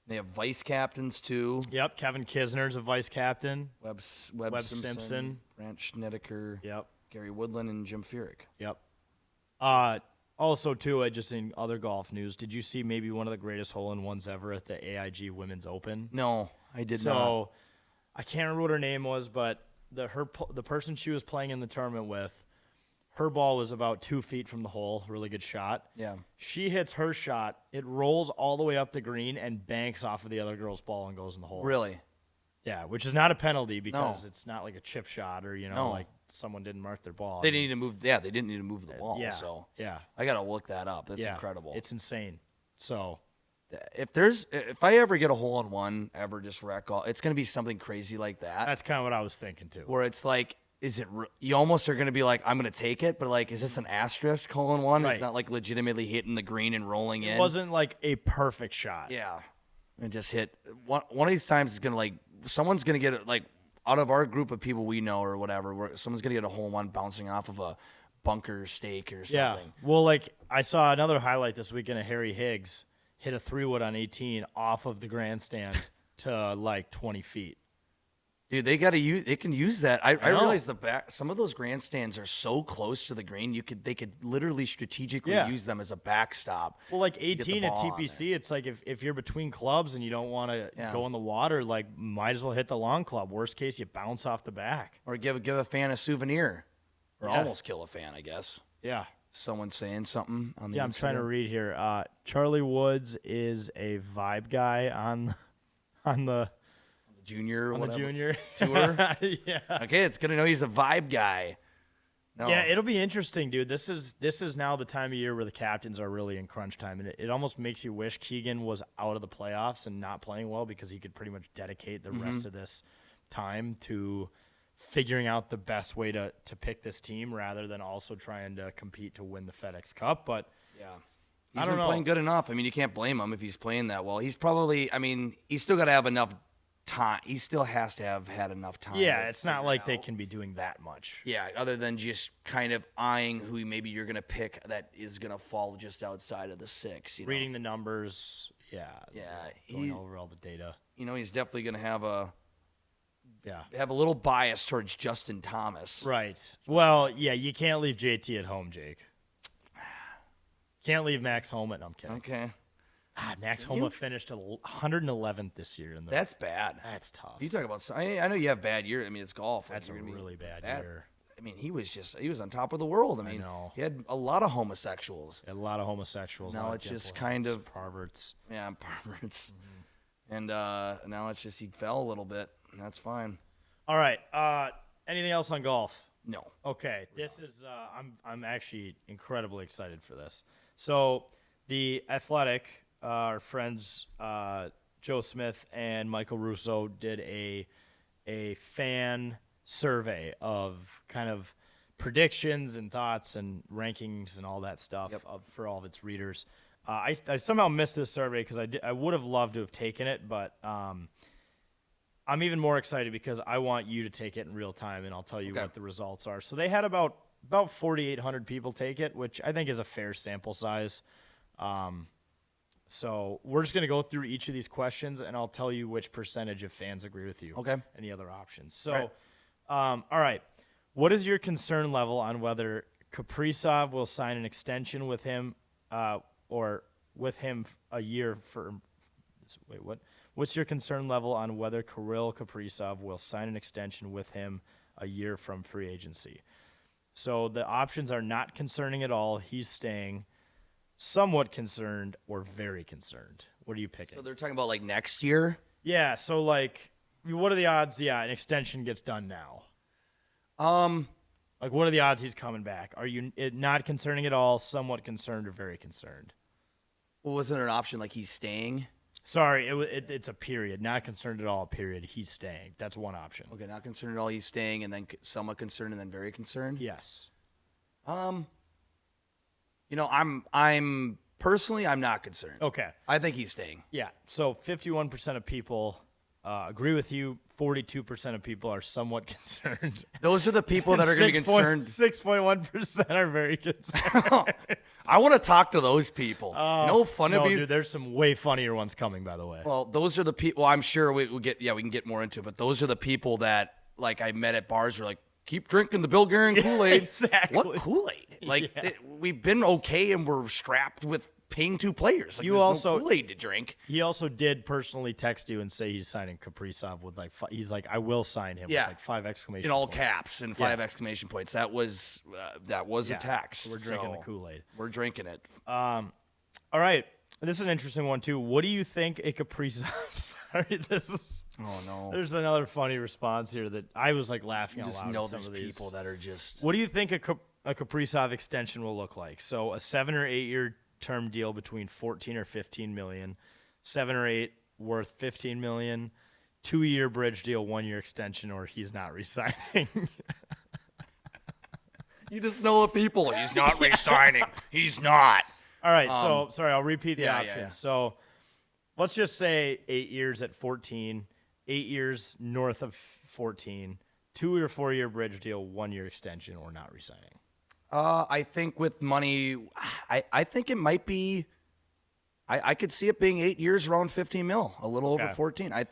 They have vice captains too. yep, Kevin Kisner's a vice captain. Webb Simpson. Brant Schnedeker, Yep, Gary Woodland, and Jim Furyk. yep. Also, too, just in other golf news, did you see maybe one of the greatest hole-in-ones ever at the AIG Women's Open? No, I did not. So I can't remember what her name was, but the person she was playing in the tournament with, her ball was about 2 feet from the hole. Really good shot. Yeah. She hits her shot. It rolls all the way up the green and banks off of the other girl's ball and goes in the hole. Really? Yeah, which is not a penalty because No. it's not like a chip shot or No. like someone didn't mark their ball. They didn't need to move. Yeah, they didn't need to move the ball. Yeah. So Yeah. I gotta look that up. That's Yeah. incredible. It's insane. So if I ever get a hole in one, ever just wreck all, it's gonna be something crazy like that. that's kind of what I was thinking too. Where it's like, is it? You almost are gonna be like, I'm gonna take it, but like, is this an asterisk hole in one? Right. It's not like legitimately hitting the green and rolling in. It wasn't like a perfect shot. Yeah, and just hit one of these times. It's gonna someone's gonna get it like out of our group of people we know or whatever. Where someone's gonna get a hole in one bouncing off of a bunker stake or Yeah. something. Well, I saw another highlight this weekend of Harry Higgs hit a 3-wood on 18 off of the grandstand to 20 feet. Dude, they got to use. They can use that. I know. realize some of those grandstands are so close to the green. They could literally strategically Yeah. use them as a backstop. Well, get the 18 at ball on TPC, it's like if you're between clubs and you don't want to Yeah. go in the water, might as well hit the long club. Worst case, you bounce off the back. Or give a fan a souvenir, or Yeah. almost kill a fan. I guess Yeah. someone saying something on the. Yeah, I'm trying to Instagram. read here. Charlie Woods is a vibe guy on the Junior. Or on the whatever. junior tour? Yeah. Okay, it's good to know he's a vibe guy. No. Yeah, it'll be interesting, dude. This is now the time of year where the captains are really in crunch time, and it almost makes you wish Keegan was out of the playoffs and not playing well because he could pretty much dedicate the rest of this time to figuring out the best way to pick this team rather than also trying to compete to win the FedEx Cup. But Yeah. He's don't been know. playing good enough. I mean, you can't blame him if he's playing that well. He's probably, I mean, he's still got to have enough time. He still has to have had enough time. Yeah, to it's not figure like it they out. can be doing that much. Yeah, other than just kind of eyeing who maybe you're going to pick that is going to fall just outside of the 6. You know? Reading the numbers, yeah, going he- over all the data. You know, he's definitely going to have a Yeah, little bias towards Justin Thomas. right. Well, yeah, you can't leave JT at home, Jake. Can't leave Max home at. No, I'm kidding. Okay, Max Homa finished 111th this year. that's bad. That's tough. You talk about. I know you have bad year. I mean, it's golf. That's a You're gonna be- really bad that- year. I mean, he was on top of the world. I mean, know. he had a lot of homosexuals. A lot of homosexuals. Now a lot of it's just gentle kind heads, of- perverts. Yeah, perverts. And now it's just he fell a little bit, and that's fine. All right. Anything else on golf? No. Okay, this is I'm actually incredibly excited for this. So the Athletic, our friends Joe Smith and Michael Russo did a fan survey of kind of predictions and thoughts and rankings and all that stuff for all of its readers. I somehow missed this survey because I would have loved to have taken it, but I'm even more excited because I want you to take it in real time, and I'll tell you Okay. what the results are. So they had about 4,800 people take it, which I think is a fair sample size. So we're just going to go through each of these questions, and I'll tell you which percentage of fans agree with you. Okay. And the other options. So, all right. What is your concern level on whether Kaprizov will sign an extension with him, or with him a year for? Wait, what? What's your concern level on whether Kirill Kaprizov will sign an extension with him a year from free agency? So the options are not concerning at all. He's staying. Somewhat concerned or very concerned. What are you picking? So they're talking about like next year. Yeah. So like, what are the odds? Yeah, an extension gets done now. Like, what are the odds he's coming back? Are you not concerning at all? Somewhat concerned or very concerned? Well, wasn't there an option like he's staying? Sorry, it's a period. Not concerned at all. Period. He's staying. That's one option. Okay, not concerned at all. He's staying, and then somewhat concerned, and then very concerned. Yes. You know, I'm personally, I'm not concerned. Okay. I think he's staying. Yeah. So 51% of people agree with you. 42% of people are somewhat concerned. Those are the people that are going to be concerned. 6.1% are very concerned. I want to talk to those people. No fun No, to be. dude, there's some way funnier ones coming, by the way. Well, those are the people. Well, I'm sure we can get more into it. But those are the people that like I met at bars were like, keep drinking the Bill Guerin Kool-Aid. Exactly. What Kool-Aid? Like we've been okay, and we're strapped with paying 2 players. Like, You there's also- no Kool-Aid to drink. He also did personally text you and say he's signing Kaprizov with like he's like, I will sign him Yeah. with like 5 exclamation In all points. caps and 5 Yeah. exclamation points. That was a text. So we're drinking So the Kool-Aid. We're drinking it. All right. This is an interesting one too. What do you think a Kaprizov? Sorry, this is. Oh no! There's another funny response here that I was like laughing You out just loud. know at some there's of these. people that are just. What do you think a Kaprizov extension will look like? So a 7 or 8 year term deal between 14 or 15 million, 7 or 8 worth 15 million, 2-year bridge deal, 1-year extension, or he's not resigning. You just know the people. He's not resigning. He's not. All right, so sorry, I'll repeat the yeah, options. yeah. So let's just say 8 years at 14, 8 years north of 14, 2 or 4 year bridge deal, 1-year extension, or not resigning. I think with money, I think it might be. I could see it being 8 years, around 15 mil, a little over Okay. 14. I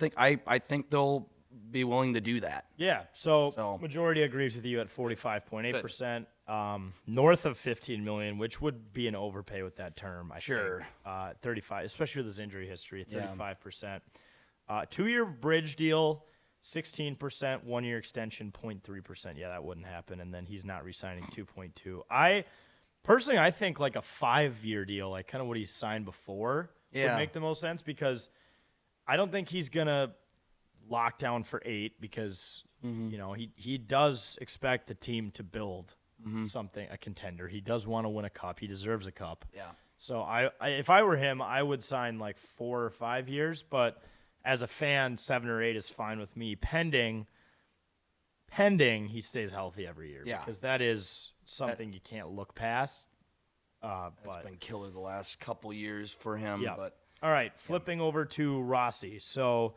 think they'll be willing to do that. Yeah, so So- majority agrees with you at 45.8%. North of 15 million, which would be an overpay with that term, I Sure. think. 35, especially with his injury history, Yeah. 35%. 2-year bridge deal, 16%, 1-year extension, 0.3%. Yeah, that wouldn't happen. And then he's not re-signing 2.2. Personally, I think like a 5-year deal, like kind of what he signed before, Yeah. would make the most sense because I don't think he's going to lock down for 8 because, you know, he does expect the team to build something, a contender. He does want to win a cup. He deserves a cup. Yeah. So I if I were him, I would sign like 4 or 5 years, but as a fan, 7 or 8 is fine with me, pending he stays healthy every year. Yeah. Because that is something you can't look past. That's been killer the last couple years for him. Yeah. But All right, flipping over to Rossi. So,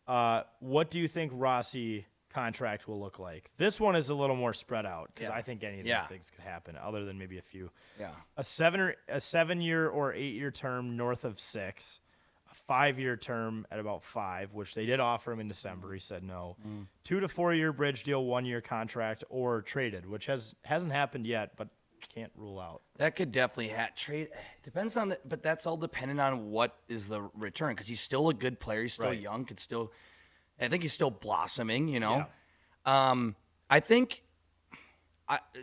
what do you think Rossi contract will look like? This one is a little more spread out because Yeah. I think any of Yeah. these things could happen, other than maybe a few. yeah, A 7-year or 8-year term north of 6, a 5-year term at about 5, which they did offer him in December. He said no. 2 to 4 year bridge deal, 1-year contract, or traded, which hasn't happened yet, but can't rule out. that could definitely trade. Depends on but that's all dependent on what is the return because he's still a good player. He's still Right. young. I think he's still blossoming. Yeah. I think.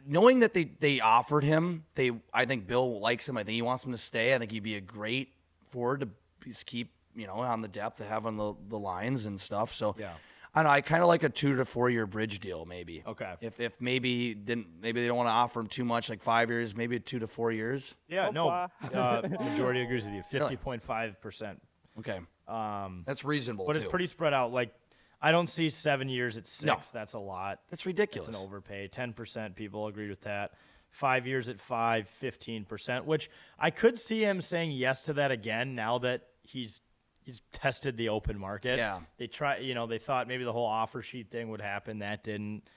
Knowing that they offered him, I think Bill likes him. I think he wants him to stay. I think he'd be a great forward to just keep on the depth to have on the lines and stuff. So Yeah. I don't know. I kind of like a 2 to 4 year bridge deal, maybe. Okay. If maybe they don't want to offer him too much, like 5 years, maybe 2 to 4 years. Yeah, no, majority agrees with you. 50.5%. Okay. That's reasonable. But it's too. pretty spread out. Like, I don't see 7 years at 6. No. That's a lot. That's ridiculous. It's an overpay. 10% people agreed with that. 5 years at 5, 15%, which I could see him saying yes to that again now that he's tested the open market. Yeah. They they thought maybe the whole offer sheet thing would happen. That didn't.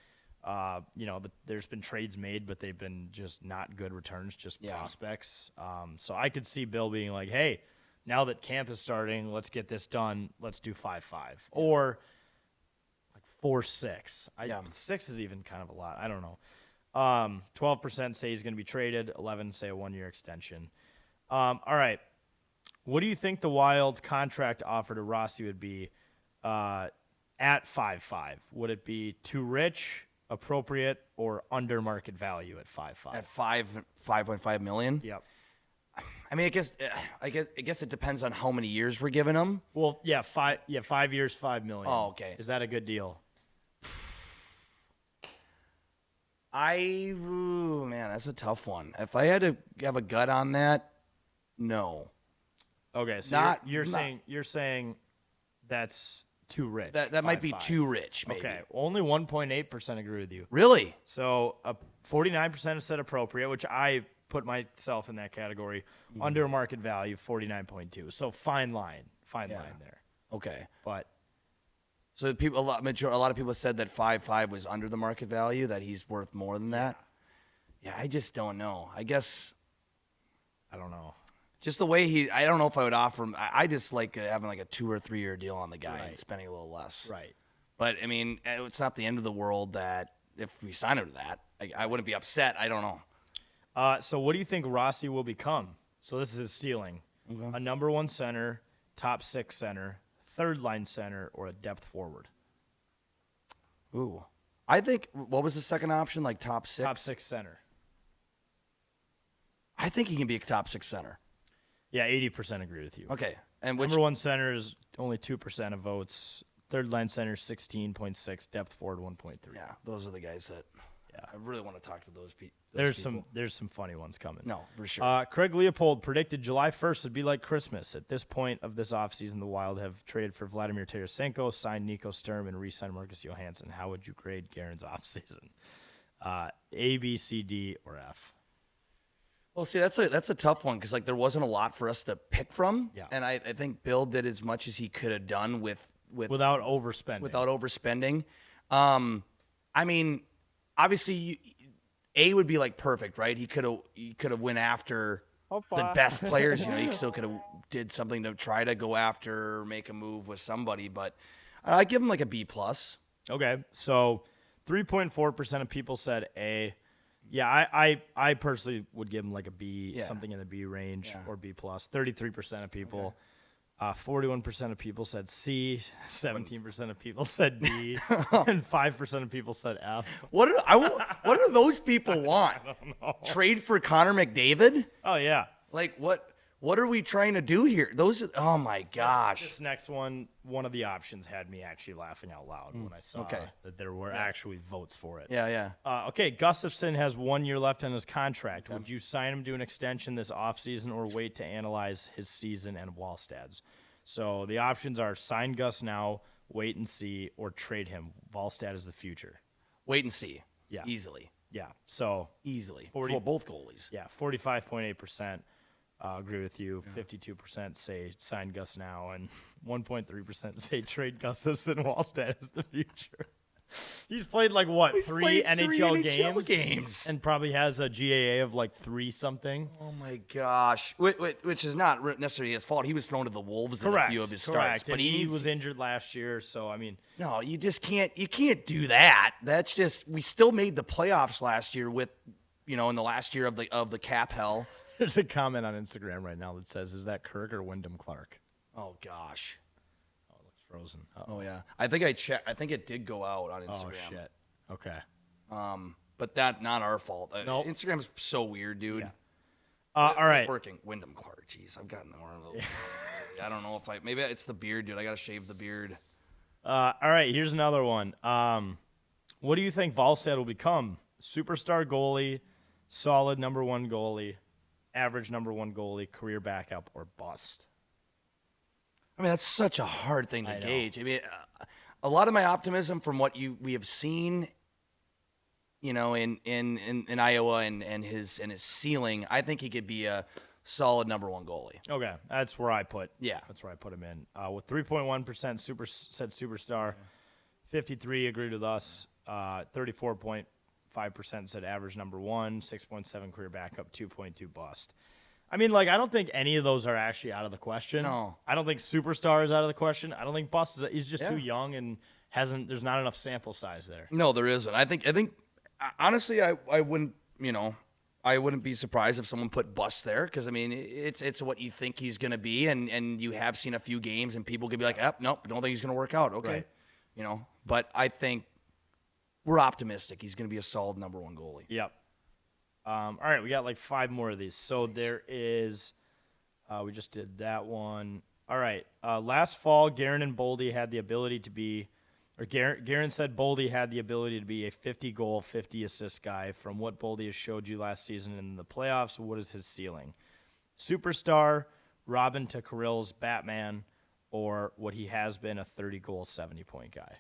There's been trades made, but they've been just not good returns, just prospects. So I could see Bill being like, hey, now that camp is starting, let's get this done. Let's do 5-5 or like 4-6. 6 is even kind of a lot. I don't know. 12% say he's going to be traded. 11 say a 1-year extension. All right. What do you think the Wild's contract offer to Rossi would be at 5-5? Would it be too rich, appropriate, or under market value at 5-5? At 5.5 million. Yep. I mean, I guess it depends on how many years we're giving him. Well, 5 years, $5 million. Oh, okay. Is that a good deal? Man, that's a tough one. If I had to have a gut on that, no. Okay, so Not- you're not- saying that's too rich. That might be 5-5. too rich, maybe. Okay, only 1.8% agree with you. Really? So 49% have said appropriate, which I put myself in that category. Mm-hmm. Under market value, 49.2. So fine line there. Okay. But So a lot of people said that 5.5 was under the market value, that he's worth more than that. Yeah, I just don't know. I guess I don't know. just the way I don't know if I would offer him. I just like having like a 2 or 3 year deal on the guy and Right. spending a little less. Right. But I mean, it's not the end of the world that if we sign him to that, I wouldn't be upset. I don't know. So what do you think Rossi will become? So this is his ceiling. A number 1 center, top 6 center, third line center, or a depth forward. Ooh. I think, what was the second option? Like top 6? Top 6 center. I think he can be a top 6 center. Yeah, 80% agree with you. Okay. And which, Number 1 center is only 2% of votes. Third line center 16.6. Depth forward 1.3. yeah, those are the guys that I really want to talk to those people. There's some funny ones coming. No, for sure. Craig Leopold predicted July 1st would be like Christmas. At this point of this offseason, the Wild have traded for Vladimir Tarasenko, signed Nico Sturm, and re-signed Marcus Johansson. How would you grade Guerin's offseason? A, B, C, D, or F? Well, see, that's a tough one because like there wasn't a lot for us to pick from. Yeah. And I think Bill did as much as he could have done Without overspending. I mean, obviously, A would be like perfect, right? He could have went after the best players. He still could have did something to try to go after or make a move with somebody. But I give him like a B plus. Okay, so 3.4% of people said A. Yeah, I personally would give him like a B, Yeah. something in the B range or B plus. 33% of people. 41% of people said C. 17% of people said D, and 5% of people said F. What do those people want? Trade for Connor McDavid? Oh yeah. Like what are we trying to do here? Oh my gosh. This next one of the options had me actually laughing out loud when I saw that there were actually votes for it. Yeah. Okay, Gustafsson has 1 year left on his contract. Would you sign him to an extension this offseason or wait to analyze his season and wall stats? So the options are sign Gus now, wait and see, or trade him. Wallstat is the future. Wait and see. Yeah. Easily. Yeah. So easily 40 for both goalies. yeah, 45.8%. Agree with you. 52% say sign Gus now, and 1.3% say trade Gustafsson Wallstedt as the future. He's played like what, three played NHL, NHL games, games. and probably has a GAA of like 3 something. Oh my gosh, which is not necessarily his fault. He was thrown to the wolves in a few of his starts, but and he was injured last year, so I mean, no, you just can't. You can't do that. That's just. We still made the playoffs last year with, in the last year of the cap hell. there's a comment on Instagram right now that says, "Is that Kirk or Wyndham Clark?" Oh gosh. Oh, it looks frozen. Oh yeah. I think I checked. I think it did go out on Instagram. Oh shit. Okay. But that not our fault. Nope. Instagram's so weird, dude. Yeah. All right. It's working. Wyndham Clark. Jeez, I've gotten more of those. I don't know if maybe it's the beard, dude. I gotta shave the beard. All right. Here's another one. What do you think Wallstedt will become? Superstar goalie, solid number 1 goalie, average number 1 goalie, career backup, or bust? I mean, that's such a hard thing to I know. gauge. I mean, a lot of my optimism from what we have seen, in Iowa and his ceiling, I think he could be a solid number 1 goalie. Okay, that's where I put. Yeah. That's where I put him in. With 3.1% said superstar, 53 agreed with us. 34.5% said average number 1, 6.7 career backup, 2.2 bust. I mean, I don't think any of those are actually out of the question. No. I don't think superstar is out of the question. I don't think bust is. He's just Yeah. too young and there's not enough sample size there. No, there isn't. I think honestly, I wouldn't, I wouldn't be surprised if someone put bust there because I mean it's what you think he's gonna be, and you have seen a few games and people could be like, nope, don't think he's gonna work out. Okay, Right. But I think we're optimistic. He's gonna be a solid number 1 goalie. Yep. All right, we got 5 more of these. So there is, we just did that one. All right. Last fall, Guerin and Boldy had the ability to be, or Guerin said Boldy had the ability to be a 50-goal, 50-assist guy. From what Boldy has showed you last season in the playoffs, what is his ceiling? Superstar, Robin to Kirill's Batman, or what he has been, a 30-goal, 70-point guy?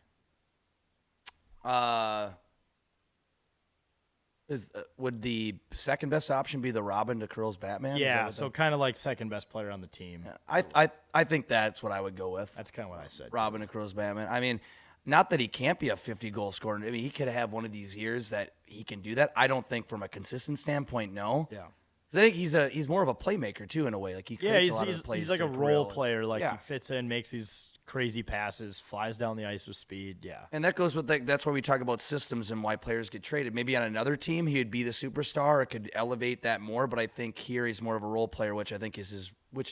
Would the second best option be the Robin to Kirill's Batman? Is that Yeah, what so kind of like second best player on the team. I think that's what I would go with. That's kind of what I said. Robin to Kirill's Batman. I mean, not that he can't be a 50-goal scorer. I mean, he could have one of these years that he can do that. I don't think from a consistent standpoint, no. Yeah. 'Cause I think he's more of a playmaker too in a way. Like he creates a lot of the plays. he's like a to role Kirill. player. Like Yeah. he fits in, makes these crazy passes, flies down the ice with speed. Yeah. And that goes with that's why we talk about systems and why players get traded. Maybe on another team he would be the superstar or could elevate that more, but I think here he's more of a role player, which I think is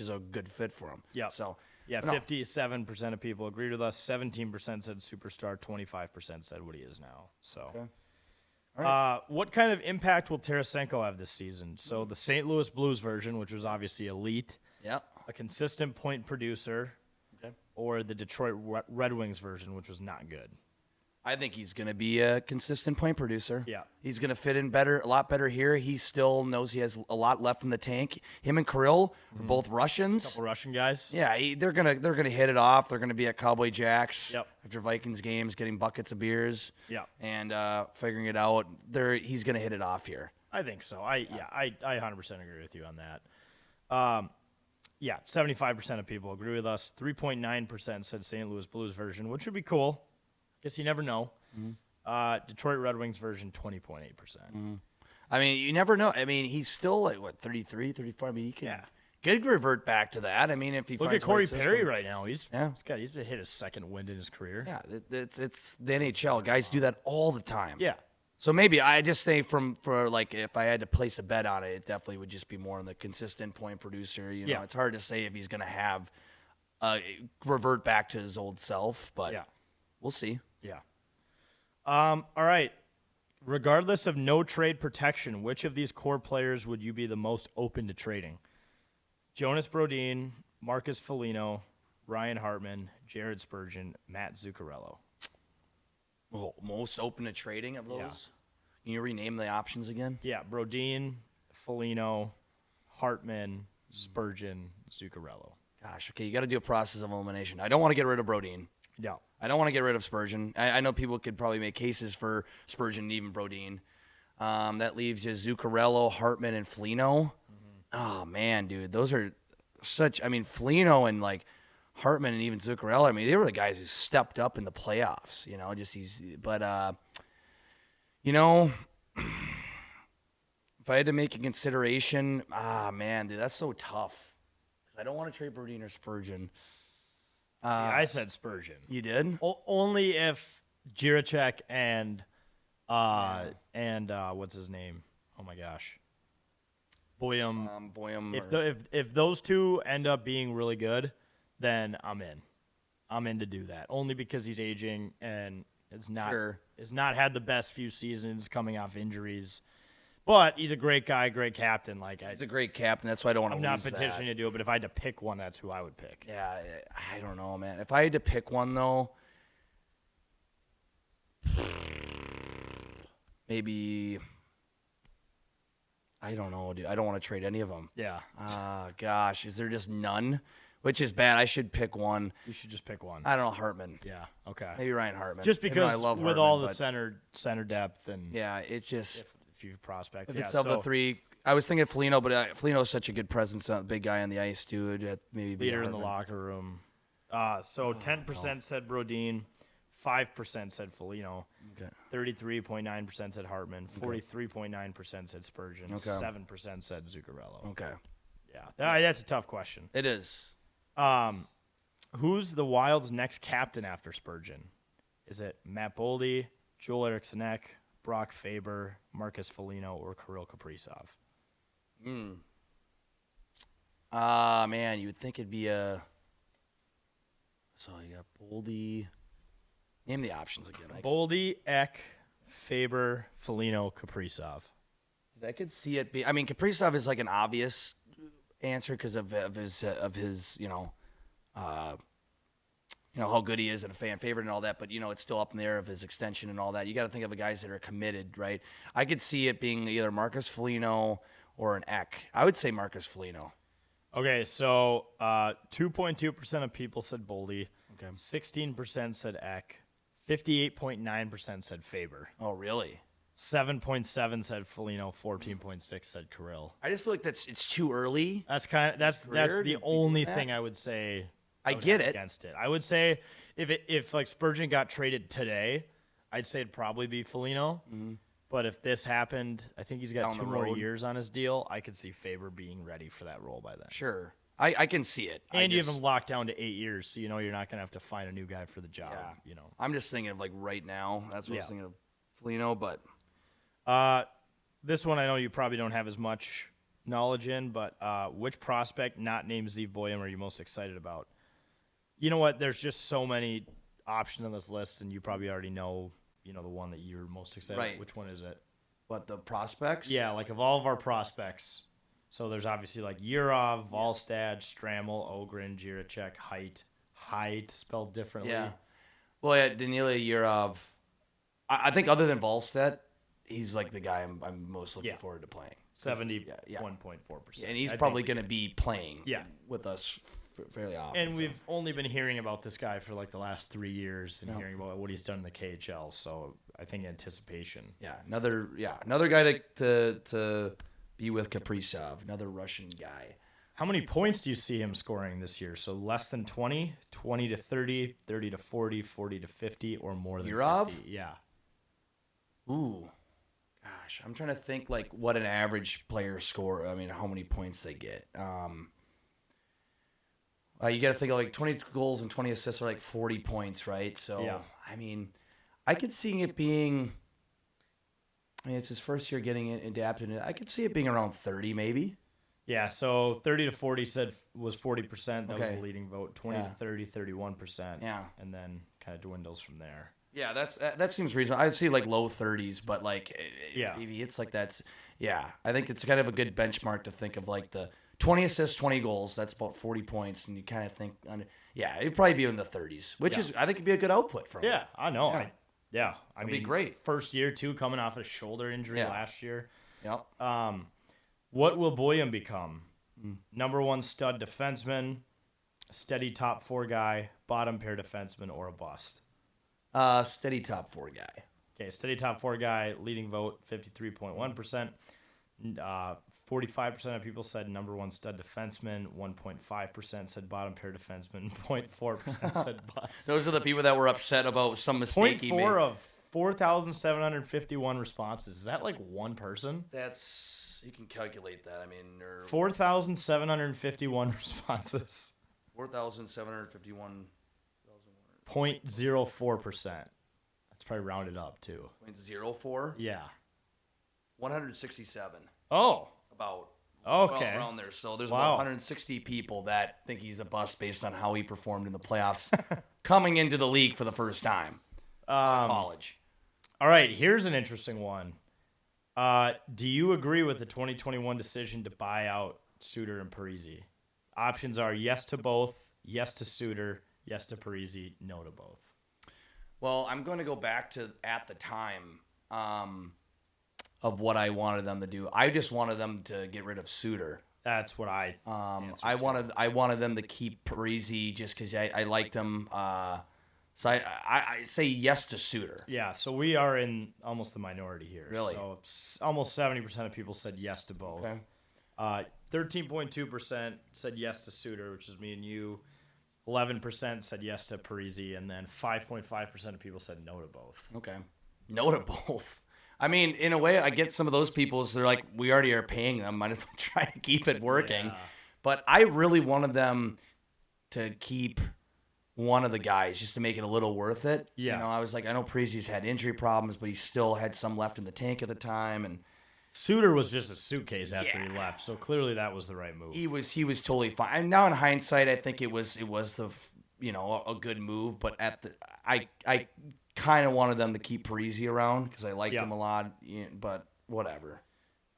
a good fit for him. Yeah. So Yeah, no. 57% of people agreed with us. 17% said superstar. 25% said what he is now. So, what kind of impact will Tarasenko have this season? So the St. Louis Blues version, which was obviously elite, yeah. a consistent point producer, Okay. or the Detroit Red Wings version, which was not good. I think he's going to be a consistent point producer. Yeah. He's going to fit in a lot better here. He still knows he has a lot left in the tank. Him and Kirill are both Russians. Couple Russian guys. Yeah, they're gonna hit it off. They're gonna be at Cowboy Jacks Yep. after Vikings games, getting buckets of beers. Yep. And figuring it out. He's gonna hit it off here. I think so. I 100% agree with you on that. 75% of people agree with us. 3.9% said St. Louis Blues version, which would be cool. Guess you never know. Detroit Red Wings version, 20.8%. I mean, you never know. I mean, he's still like 33, 34. I mean, he Yeah. could revert back to that. I mean, if he Look finds at Corey the right Perry system. right now. He's hit his second wind in his career. Yeah, it's the NHL. Guys do that all the time. Yeah. So maybe I just say for like if I had to place a bet on it, it definitely would just be more on the consistent point producer. Yeah. It's hard to say if he's going to have revert back to his old self, but Yeah. we'll see. Yeah. All right. Regardless of no trade protection, which of these core players would you be the most open to trading? Jonas Brodin, Marcus Foligno, Ryan Hartman, Jared Spurgeon, Matt Zuccarello. Oh, most open to trading of those. Yeah. Can you rename the options again? Yeah, Brodin, Foligno, Hartman, Spurgeon, Zuccarello. Gosh, okay, you got to do a process of elimination. I don't want to get rid of Brodin. Yeah. I don't want to get rid of Spurgeon. I know people could probably make cases for Spurgeon and even Brodin. That leaves you Zuccarello, Hartman, and Foligno. Oh man, dude, those are such. I mean, Foligno and like Hartman and even Zuccarello. I mean, they were the guys who stepped up in the playoffs. You know, just these. But you know, if I had to make a consideration, man, dude, that's so tough. I don't want to trade Brodin or Spurgeon. See, I said Spurgeon. You did? Only if Jiricek and what's his name? Oh my gosh, Boyum. Boyum. If those two end up being really good, then I'm in. I'm in to do that. Only because he's aging and has not had the best few seasons coming off injuries. But he's a great guy, great captain. He's a great captain. That's why I don't want to I'm lose not petitioning to do it, but if I had to pick one, that's who I would pick. Yeah, I don't know, man. If I had to pick one, though, maybe I don't know, dude. I don't want to trade any of them. Yeah. Gosh, is there just none? Which is bad. I should pick one. You should just pick one. I don't know, Hartman. Yeah. Okay. Maybe Ryan Hartman. Just Even though because I love with Hartman, all the but center depth and yeah, it's just a few prospects. if it's of the three. I was thinking Foligno, but Foligno's such a good presence, big guy on the ice, dude. Maybe be leader in the Hartman. locker room. So 10% said Brodin, 5% said Foligno, Okay. 33.9% said Hartman, 43.9% said Spurgeon, 7% said Zuccarello. Okay. Yeah, that's a tough question. It is. Who's the Wild's next captain after Spurgeon? Is it Matt Boldy, Joel Eriksson Ek, Brock Faber, Marcus Foligno, or Kirill Kaprizov? Man, you would think it'd be a. So you got Boldy. Name the options again. Boldy, Ek, Faber, Foligno, Kaprizov. I could see it be. I mean, Kaprizov is like an obvious answer because of his how good he is and a fan favorite and all that. But it's still up in the air of his extension and all that. You got to think of the guys that are committed, right? I could see it being either Marcus Foligno or an Ek. I would say Marcus Foligno. Okay, so 2.2% of people said Boldy, Okay. 16% said Ek, 58.9% said Faber, Oh, really? 7.7 said Foligno, 14.6 said Kirill. I just feel like it's too early. That's Career the to be only doing thing that? I would say. I would get have it. against it. I would say if like Spurgeon got traded today, I'd say it'd probably be Foligno. But if this happened, I think he's got Down 2 the more road. years on his deal. I could see Faber being ready for that role by then. Sure. I can see it. And you have him locked down to 8 years, so you're not going to have to find a new guy for the job. Yeah. I'm just thinking of like right now. That's what I was Yeah. thinking of Foligno, but This one I know you probably don't have as much knowledge in, but which prospect not named Zeev Boyum are you most excited about? You know what? There's just so many options on this list, and you probably already know, the one that you're most excited Right. about. Which one is it? what the prospects? Yeah, like of all of our prospects. So there's obviously like Yurov, Volstad, Strammel, Ogren, Jiricek, Height spelled differently. Yeah. Well, yeah, Danila Yurov. I think other than Volstead, he's like the guy I'm most looking Yeah. forward to playing. 71.4%. And he's I probably think we going to be playing Yeah. with us fairly often. And so. we've only been hearing about this guy for like the last 3 years and hearing about what he's done in the KHL. So I think anticipation. another guy to be with Kaprizov, another Russian guy. How many points do you see him scoring this year? So less than 20, 20 to 30, 30 to 40, 40 to 50, or more than Yurov? 50? Yeah. Ooh, gosh, I'm trying to think like what an average player score. I mean, how many points they get. You got to think of like 20 goals and 20 assists are like 40 points, right? So, Yeah. I mean, I could see it being. I mean, it's his first year getting it adapted. I could see it being around 30, maybe. Yeah, so 30 to 40 was 40%. That was Okay. the leading vote. 20 Yeah. to 30, 31%. Yeah. And then kind of dwindles from there. Yeah, that seems reasonable. I'd see like low 30s, but like Yeah. maybe it's like that's I think it's kind of a good benchmark to think of like the 20 assists, 20 goals. That's about 40 points, and you kind of think, it'd probably be in the 30s, which is I think it'd be a good output from him. Yeah, I know. Yeah. I That'd mean, be great. First year too, coming off a shoulder injury Yeah. last year. Yep. What will Boyum become? Number one stud defenseman, steady top 4 guy, bottom pair defenseman, or a bust? Steady top 4 guy. Okay, steady top 4 guy, leading vote 53.1%. 45% of people said number 1 stud defenseman. 1.5% said bottom pair defenseman. 0.4% said bust. Those are the people that were upset about some mistake he made. 0.4 of 4,751 responses. Is that like one person? That's, you can calculate that. I mean, 4,751 responses. 4,751. 0.04%. That's probably rounded up too. 0.04. Yeah. 167. Oh. About. Okay. Well, around there. So there's Wow. about 160 people that think he's a bust based on how he performed in the playoffs, coming into the league for the first time. College. All right. Here's an interesting one. Do you agree with the 2021 decision to buy out Suter and Parise? Options are yes to both, yes to Suter, yes to Parise, no to both. Well, I'm going to go back to at the time of what I wanted them to do. I just wanted them to get rid of Suter. That's what I. I wanted them to keep Parise just because I liked him. So I say yes to Suter. Yeah. So we are in almost the minority here. Really? So almost 70% of people said yes to both. Okay. 13.2% said yes to Suter, which is me and you. 11% said yes to Parise, and then 5.5% of people said no to both. Okay. No to both. I mean, in a way, I get some of those people. So they're like, we already are paying them. Might as well try to keep it working. Yeah. But I really wanted them to keep one of the guys just to make it a little worth it. Yeah. You know, I was like, I know Parise's had injury problems, but he still had some left in the tank at the time. And Suter was just a suitcase after he left, so clearly that was the right move. he was totally fine. And now in hindsight, I think it was the a good move. But I kind of wanted them to keep Parise around because I liked him a lot. But whatever.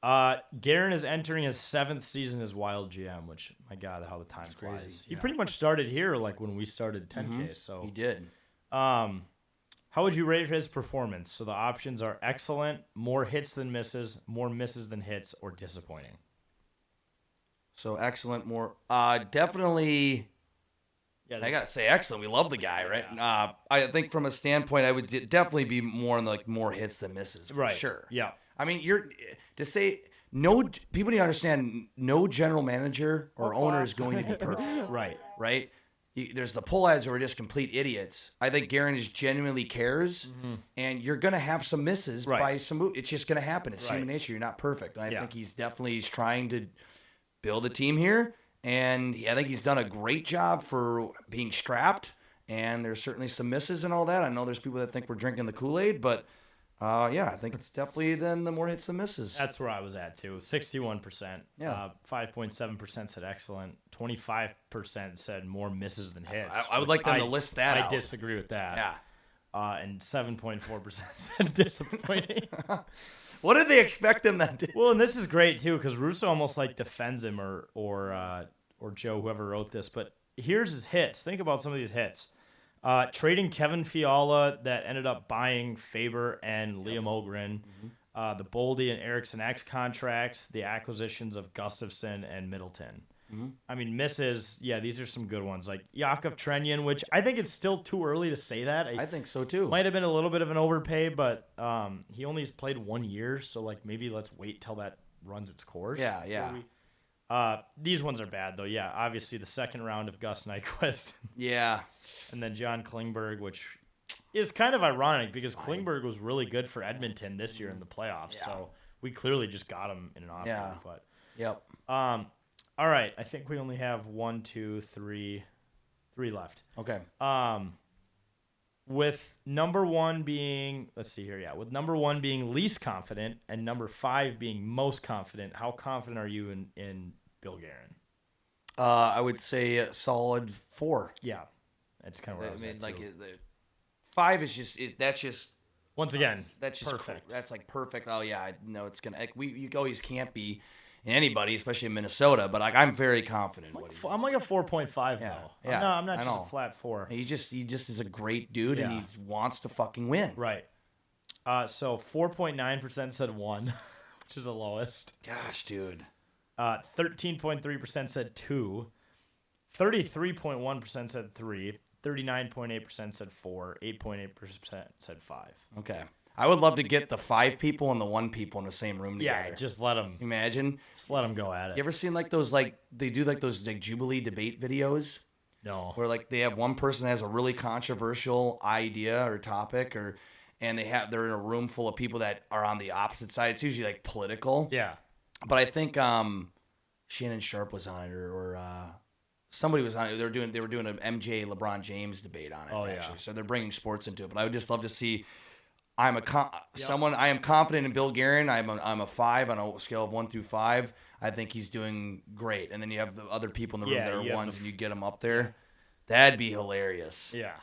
Guerin is entering his 7th season as Wild GM, which, my God, how the time flies. crazy. He pretty much started here like when we started 10K. So He did. how would you rate his performance? So the options are excellent, more hits than misses, more misses than hits, or disappointing. So excellent. More definitely. Yeah, I gotta say excellent. We love the guy, right? I think from a standpoint, I would definitely be more on like more hits than misses. For right. Sure. Yeah. I mean, you're to say no. People need to understand. No general manager or owner is going to be perfect. Right. Right. There's the pull-heads who are just complete idiots. I think Guerin just genuinely cares, and you're going to have some misses by some move. It's just going to happen. It's human nature. You're not perfect. And I think he's trying to build a team here, and I think he's done a great job for being strapped, and there's certainly some misses and all that. I know there's people that think we're drinking the Kool-Aid, but I think it's definitely then the more hits than misses. That's where I was at too. 61%. Yeah. 5.7% said excellent. 25% said more misses than hits. I would like them to list that I out. disagree with that. Yeah. And 7.4% said disappointing. What did they expect him to do? Well, and this is great too because Russo almost like defends him or Joe, whoever wrote this. But here's his hits. Think about some of these hits. Trading Kevin Fiala that ended up buying Faber and Liam Ogren, the Boldy and Eriksson X contracts, the acquisitions of Gustafsson and Middleton. I mean, misses, these are some good ones. Like Yakov Trenyan, which I think it's still too early to say that. I think so too. Might have been a little bit of an overpay, but he only has played 1 year, so like maybe let's wait till that runs its course. These ones are bad though. Yeah, obviously the second round of Gus Nyquist. Yeah. And then John Klingberg, which is kind of ironic because Klingberg was really good for Edmonton this year in the playoffs. Yeah. So we clearly just got him in an offer. Yeah. But Yep. all right, I think we only have 3 left. Okay. With number 1 being, let's see here, with number 1 being least confident and number 5 being most confident, how confident are you in Bill Guerin? I would say a solid 4. Yeah, that's kind of where I was at, like too. the 5 is just that's just Once again, that's just perfect. That's like perfect. Oh yeah, I know it's gonna. You always can't be in anybody, especially in Minnesota. But like I'm very confident. I'm like a 4.5 though. Yeah, I'm not I just know. a flat 4. He just is a great dude, and Yeah. he wants to fucking win. Right. So 4.9% said 1, which is the lowest. Gosh, dude. 13.3% said 2. 33.1% said 3. 39.8% said 4. 8.8% said 5. Okay. I would love to get the 5 people and the 1 people in the same room together. Yeah, just let them Imagine. go at it. You ever seen like those they do like those like Jubilee debate videos No. where like they have one person that has a really controversial idea or topic and they're in a room full of people that are on the opposite side. It's usually like political. Yeah. But I think Shannon Sharp was on it or somebody was on it. They were doing an MJ LeBron James debate on it. Oh, yeah. actually. So they're bringing sports into it. But I would just love to see. I am confident in Bill Guerin. I'm a 5 on a scale of 1 through 5. I think he's doing great. And then you have the other people in the room Yeah, that are you have ones, the and you get them up there. That'd be hilarious. Yeah.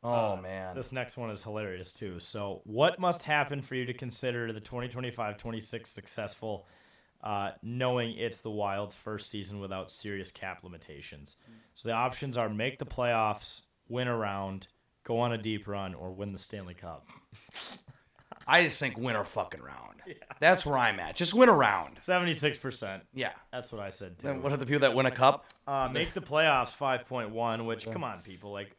Oh man. This next one is hilarious too. So, what must happen for you to consider the 2025-26 successful, knowing it's the Wild's first season without serious cap limitations? So the options are make the playoffs, win a round, go on a deep run, or win the Stanley Cup. I just think win a fucking round. Yeah. That's where I'm at. Just win a round. 76%. Yeah. That's what I said too. Then what are the people that win a cup? Make the playoffs 5.1, which come on, people, like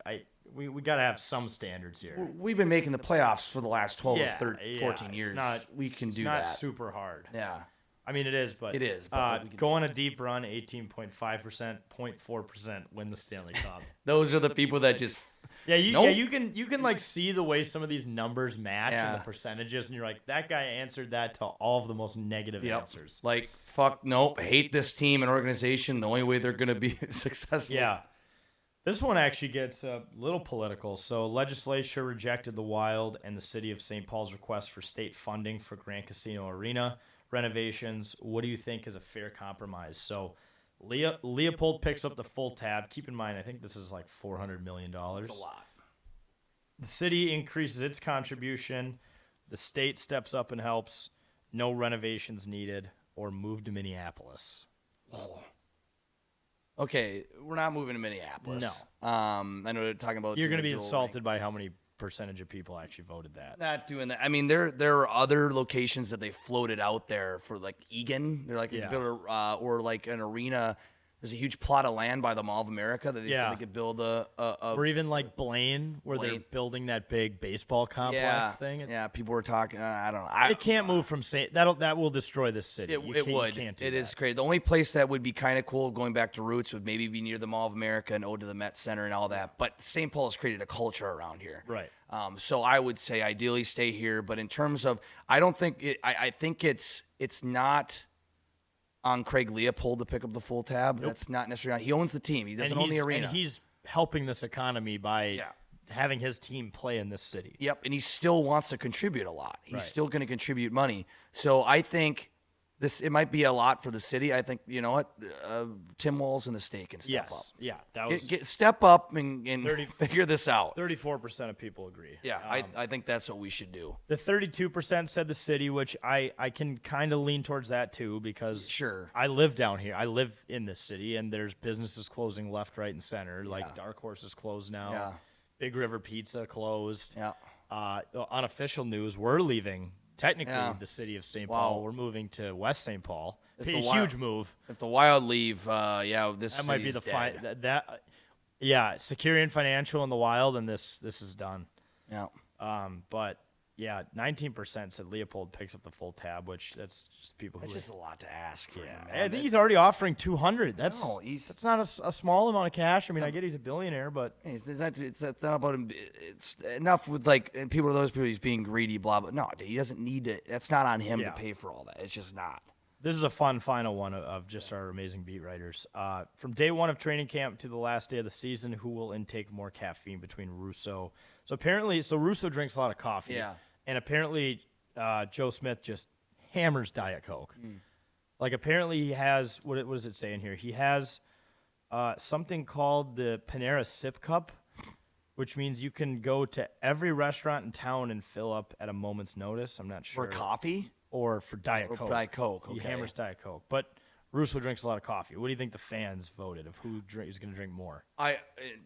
we got to have some standards here. We've been making the playoffs for the last 12 Yeah, or 14 it's years. We can do Not that. super hard. Yeah. I mean, it is, but It is, but we can go on a deep run, 18.5%, 0.4% win the Stanley Cup. Those are the people that just Yeah, Nope. you can like see the way some of these numbers match and Yeah. the percentages, and you're like, that guy answered that to all of the most negative answers. like fuck nope, hate this team and organization. The only way they're going to be successful. Yeah. This one actually gets a little political. So, legislature rejected the Wild and the city of St. Paul's request for state funding for Grand Casino Arena renovations. What do you think is a fair compromise? So, Leopold picks up the full tab. Keep in mind, I think this is like $400 million. That's a lot. The city increases its contribution. The state steps up and helps. No renovations needed, or move to Minneapolis. Okay, we're not moving to Minneapolis. No. I know they're talking about You're going to be dual insulted by how many percentage of people actually voted that. Not doing that. I mean, there are other locations that they floated out there for like Egan. They're like Yeah. or like an arena. There's a huge plot of land by the Mall of America that they said Yeah. they could build a Or even like Blaine, where they're Blaine. building that big baseball complex thing. Yeah, people were talking. I don't know. It can't move from St. That will destroy this city. It You would. can't do It that. is crazy. The only place that would be kind of cool, going back to roots, would maybe be near the Mall of America and ode to the Met Center and all that. But St. Paul has created a culture around here. Right. So I would say ideally stay here. But in terms of, I don't think it. I think it's not on Craig Leopold to pick up the full tab. That's not necessarily. He owns the team. He doesn't own the arena. And he's helping this economy by Yeah. having his team play in this city. Yep, and he still wants to contribute a lot. He's Right. still going to contribute money. So I think it might be a lot for the city. I think, you know what, Tim Walz and the state can step up. Yes. Yeah. That was Step up and 30 figure this out. 34% of people agree. Yeah, I think that's what we should do. The 32% said the city, which I can kind of lean towards that too, because Sure. I live down here. I live in this city, and there's businesses closing left, right, and center. Like Dark Horse is closed now. Yeah. Big River Pizza closed. Yeah. Unofficial news, we're leaving. Technically, Yeah. the city of St. Wow. Paul. We're moving to West St. Paul. If A the huge Wild- move. If the Wild leave, this That might be city's the dead. yeah, Securian Financial in the Wild, and this is done. Yeah. But yeah, 19% said Leopold picks up the full tab, which that's just people who. It's just a lot to ask for him, I man. think he's already offering 200. That's he's- that's not a small amount of cash. I mean, I get he's a billionaire, but It's not about him. It's enough with like, and those people he's being greedy, blah blah. No, dude, he doesn't need to. That's not on him Yeah. to pay for all that. It's just not. this is a fun final one of just our amazing beat writers. From day one of training camp to the last day of the season, who will intake more caffeine between Russo? So Russo drinks a lot of coffee. Yeah. And apparently, Joe Smith just hammers Diet Coke. Like, apparently he has, what does it say in here? He has something called the Panera Sip Cup, which means you can go to every restaurant in town and fill up at a moment's notice. I'm not sure. For coffee? Or for Diet Or Coke. Diet Coke, He okay. hammers Diet Coke. But Russo drinks a lot of coffee. What do you think the fans voted of who is going to drink more?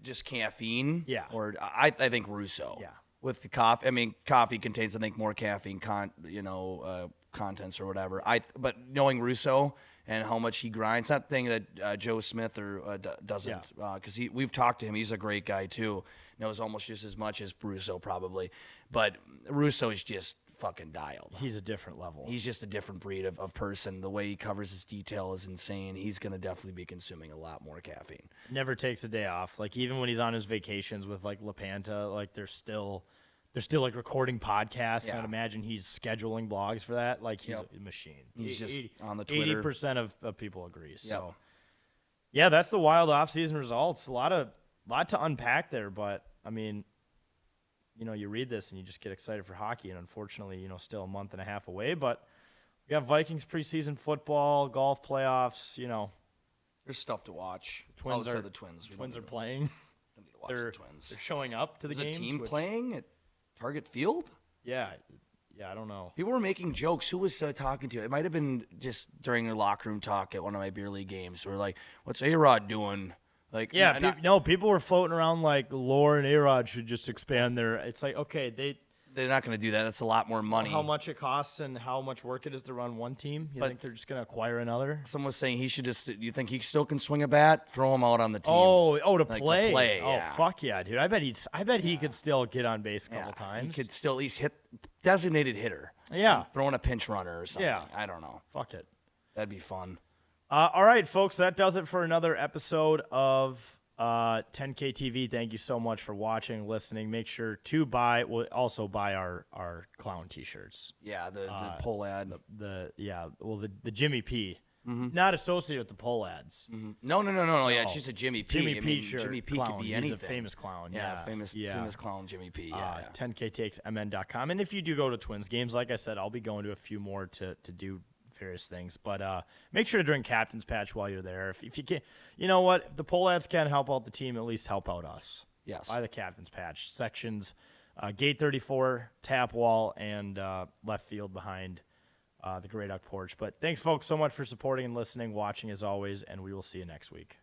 Just caffeine. Yeah. Or I think Russo. Yeah. With the coffee, I mean, coffee contains I think more caffeine contents or whatever. But knowing Russo and how much he grinds, not thing that Joe Smith or doesn't, because we've talked to him. He's a great guy too. Knows almost just as much as Russo probably, but Russo is just fucking dialed. He's a different level. He's just a different breed of person. The way he covers his detail is insane. He's going to definitely be consuming a lot more caffeine. Never takes a day off. Like even when he's on his vacations with like LaPanta, like they're still like recording podcasts. Yeah. I'd imagine he's scheduling blogs for that. Like he's Yep. a machine. He's just on the Twitter. 80% of people agree. So yeah, that's the Wild offseason results. A lot to unpack there, but I mean, you read this and you just get excited for hockey, and unfortunately, still a month and a half away. But we got Vikings preseason football, golf playoffs. There's stuff to watch. Twins Outside are the Twins. We Twins are don't playing. need to watch They're the Twins. they're showing up to the There's games. a team which- playing at Target Field. Yeah, I don't know. People were making jokes. Who was talking to you? It might have been just during the locker room talk at one of my beer league games. We're like, "What's A-Rod doing?" Like, Yeah, and I- people were floating around like Lore and A-Rod should just expand their. It's like, okay, they're not going to do that. That's a lot more money. how much it costs and how much work it is to run one team. You But- think they're just going to acquire another? Someone was saying he should just. You think he still can swing a bat? Throw him out on the team. To Like, to play. play, Oh, yeah. fuck yeah, dude. I bet he could still get on base a couple times. He could still at least hit designated hitter. Yeah. Throwing a pinch runner or something. Yeah. I don't know. Fuck it. That'd be fun. All right, folks, that does it for another episode of 10K TV. Thank you so much for watching, listening. Make sure to buy our clown T-shirts. Yeah, the poll ad. The Jimmy P. Not associated with the poll ads. No. Yeah, it's just a Jimmy P. Jimmy I P. mean, shirt. Jimmy P clown. could be He's anything. a famous clown. Yeah, Yeah, famous clown Jimmy P. Yeah, 10ktakesmn.com. And if you do go to Twins games, like I said, I'll be going to a few more to do various things. But make sure to drink Captain's Patch while you're there. If you can, you know what? If the poll ads can't help out the team, at least help out us. Yes. Buy the Captain's Patch. Sections, gate 34, tap wall, and left field behind the Grey Duck porch. But thanks, folks, so much for supporting and listening, watching as always, and we will see you next week.